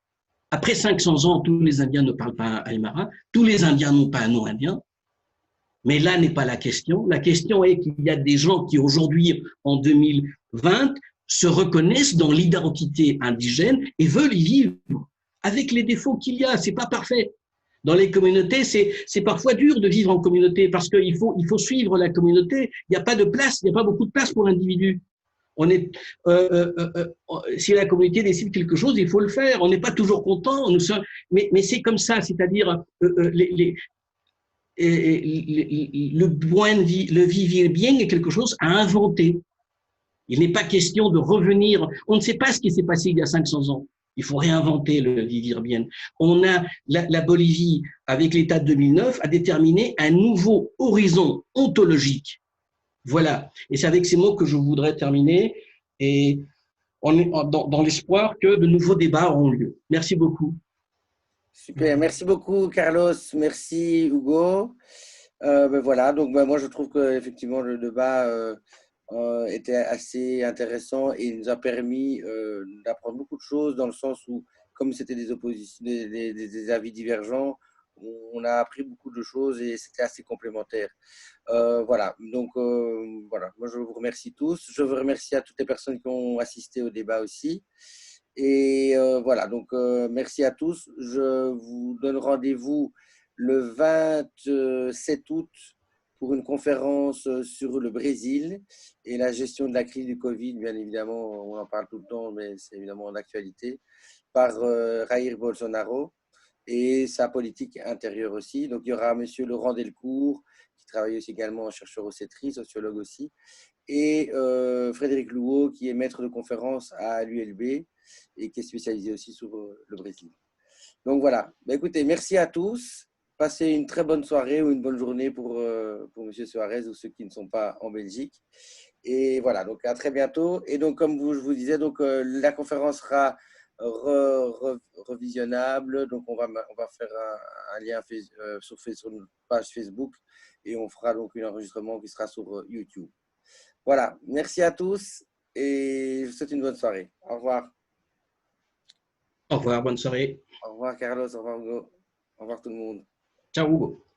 Après 500 ans, tous les Indiens ne parlent pas aymara, tous les Indiens n'ont pas un nom indien, mais là n'est pas la question. La question est qu'il y a des gens qui aujourd'hui, en 2020, se reconnaissent dans l'identité indigène et veulent y vivre. Avec les défauts qu'il y a, c'est pas parfait. Dans les communautés, c'est parfois dur de vivre en communauté parce qu'il faut suivre la communauté. Il n'y a pas de place, il n'y a pas beaucoup de place pour l'individu. Si la communauté décide quelque chose, il faut le faire. On n'est pas toujours content, mais c'est comme ça, c'est-à-dire le vivre bien est quelque chose à inventer. Il n'est pas question de revenir. On ne sait pas ce qui s'est passé il y a 500 ans. Il faut réinventer le vivre bien. On a la Bolivie, avec l'État de 2009, a déterminé un nouveau horizon ontologique. Voilà. Et c'est avec ces mots que je voudrais terminer. Et on est dans l'espoir que de nouveaux débats auront lieu. Merci beaucoup. Super. Merci beaucoup, Carlos. Merci, Hugo. Voilà. Donc, moi, je trouve qu'effectivement, le débat était assez intéressant et nous a permis d'apprendre beaucoup de choses dans le sens où, comme c'était des oppositions, des avis divergents, on a appris beaucoup de choses et c'était assez complémentaire. Voilà. Donc, voilà. Moi, je vous remercie tous. Je vous remercie à toutes les personnes qui ont assisté au débat aussi. Et voilà. Donc, merci à tous. Je vous donne rendez-vous le 27 août pour une conférence sur le Brésil et la gestion de la crise du Covid. Bien évidemment, on en parle tout le temps, mais c'est évidemment d'actualité, par Jair Bolsonaro et sa politique intérieure aussi. Donc, il y aura M. Laurent Delcourt, qui travaille aussi également, chercheur au CETRI, sociologue aussi, et Frédéric Louot, qui est maître de conférence à l'ULB et qui est spécialisé aussi sur le Brésil. Donc, voilà. Écoutez, merci à tous. Passez une très bonne soirée ou une bonne journée pour M. Suarez ou ceux qui ne sont pas en Belgique. Et voilà, donc à très bientôt. Et donc, comme je vous disais, donc, la conférence sera revisionnable. Donc, on va faire un lien sur notre page Facebook et on fera donc un enregistrement qui sera sur YouTube. Voilà, merci à tous et je vous souhaite une bonne soirée. Au revoir. Au revoir, bonne soirée. Au revoir, Carlos. Au revoir, Hugo. Au revoir, tout le monde. Ciao, Hugo.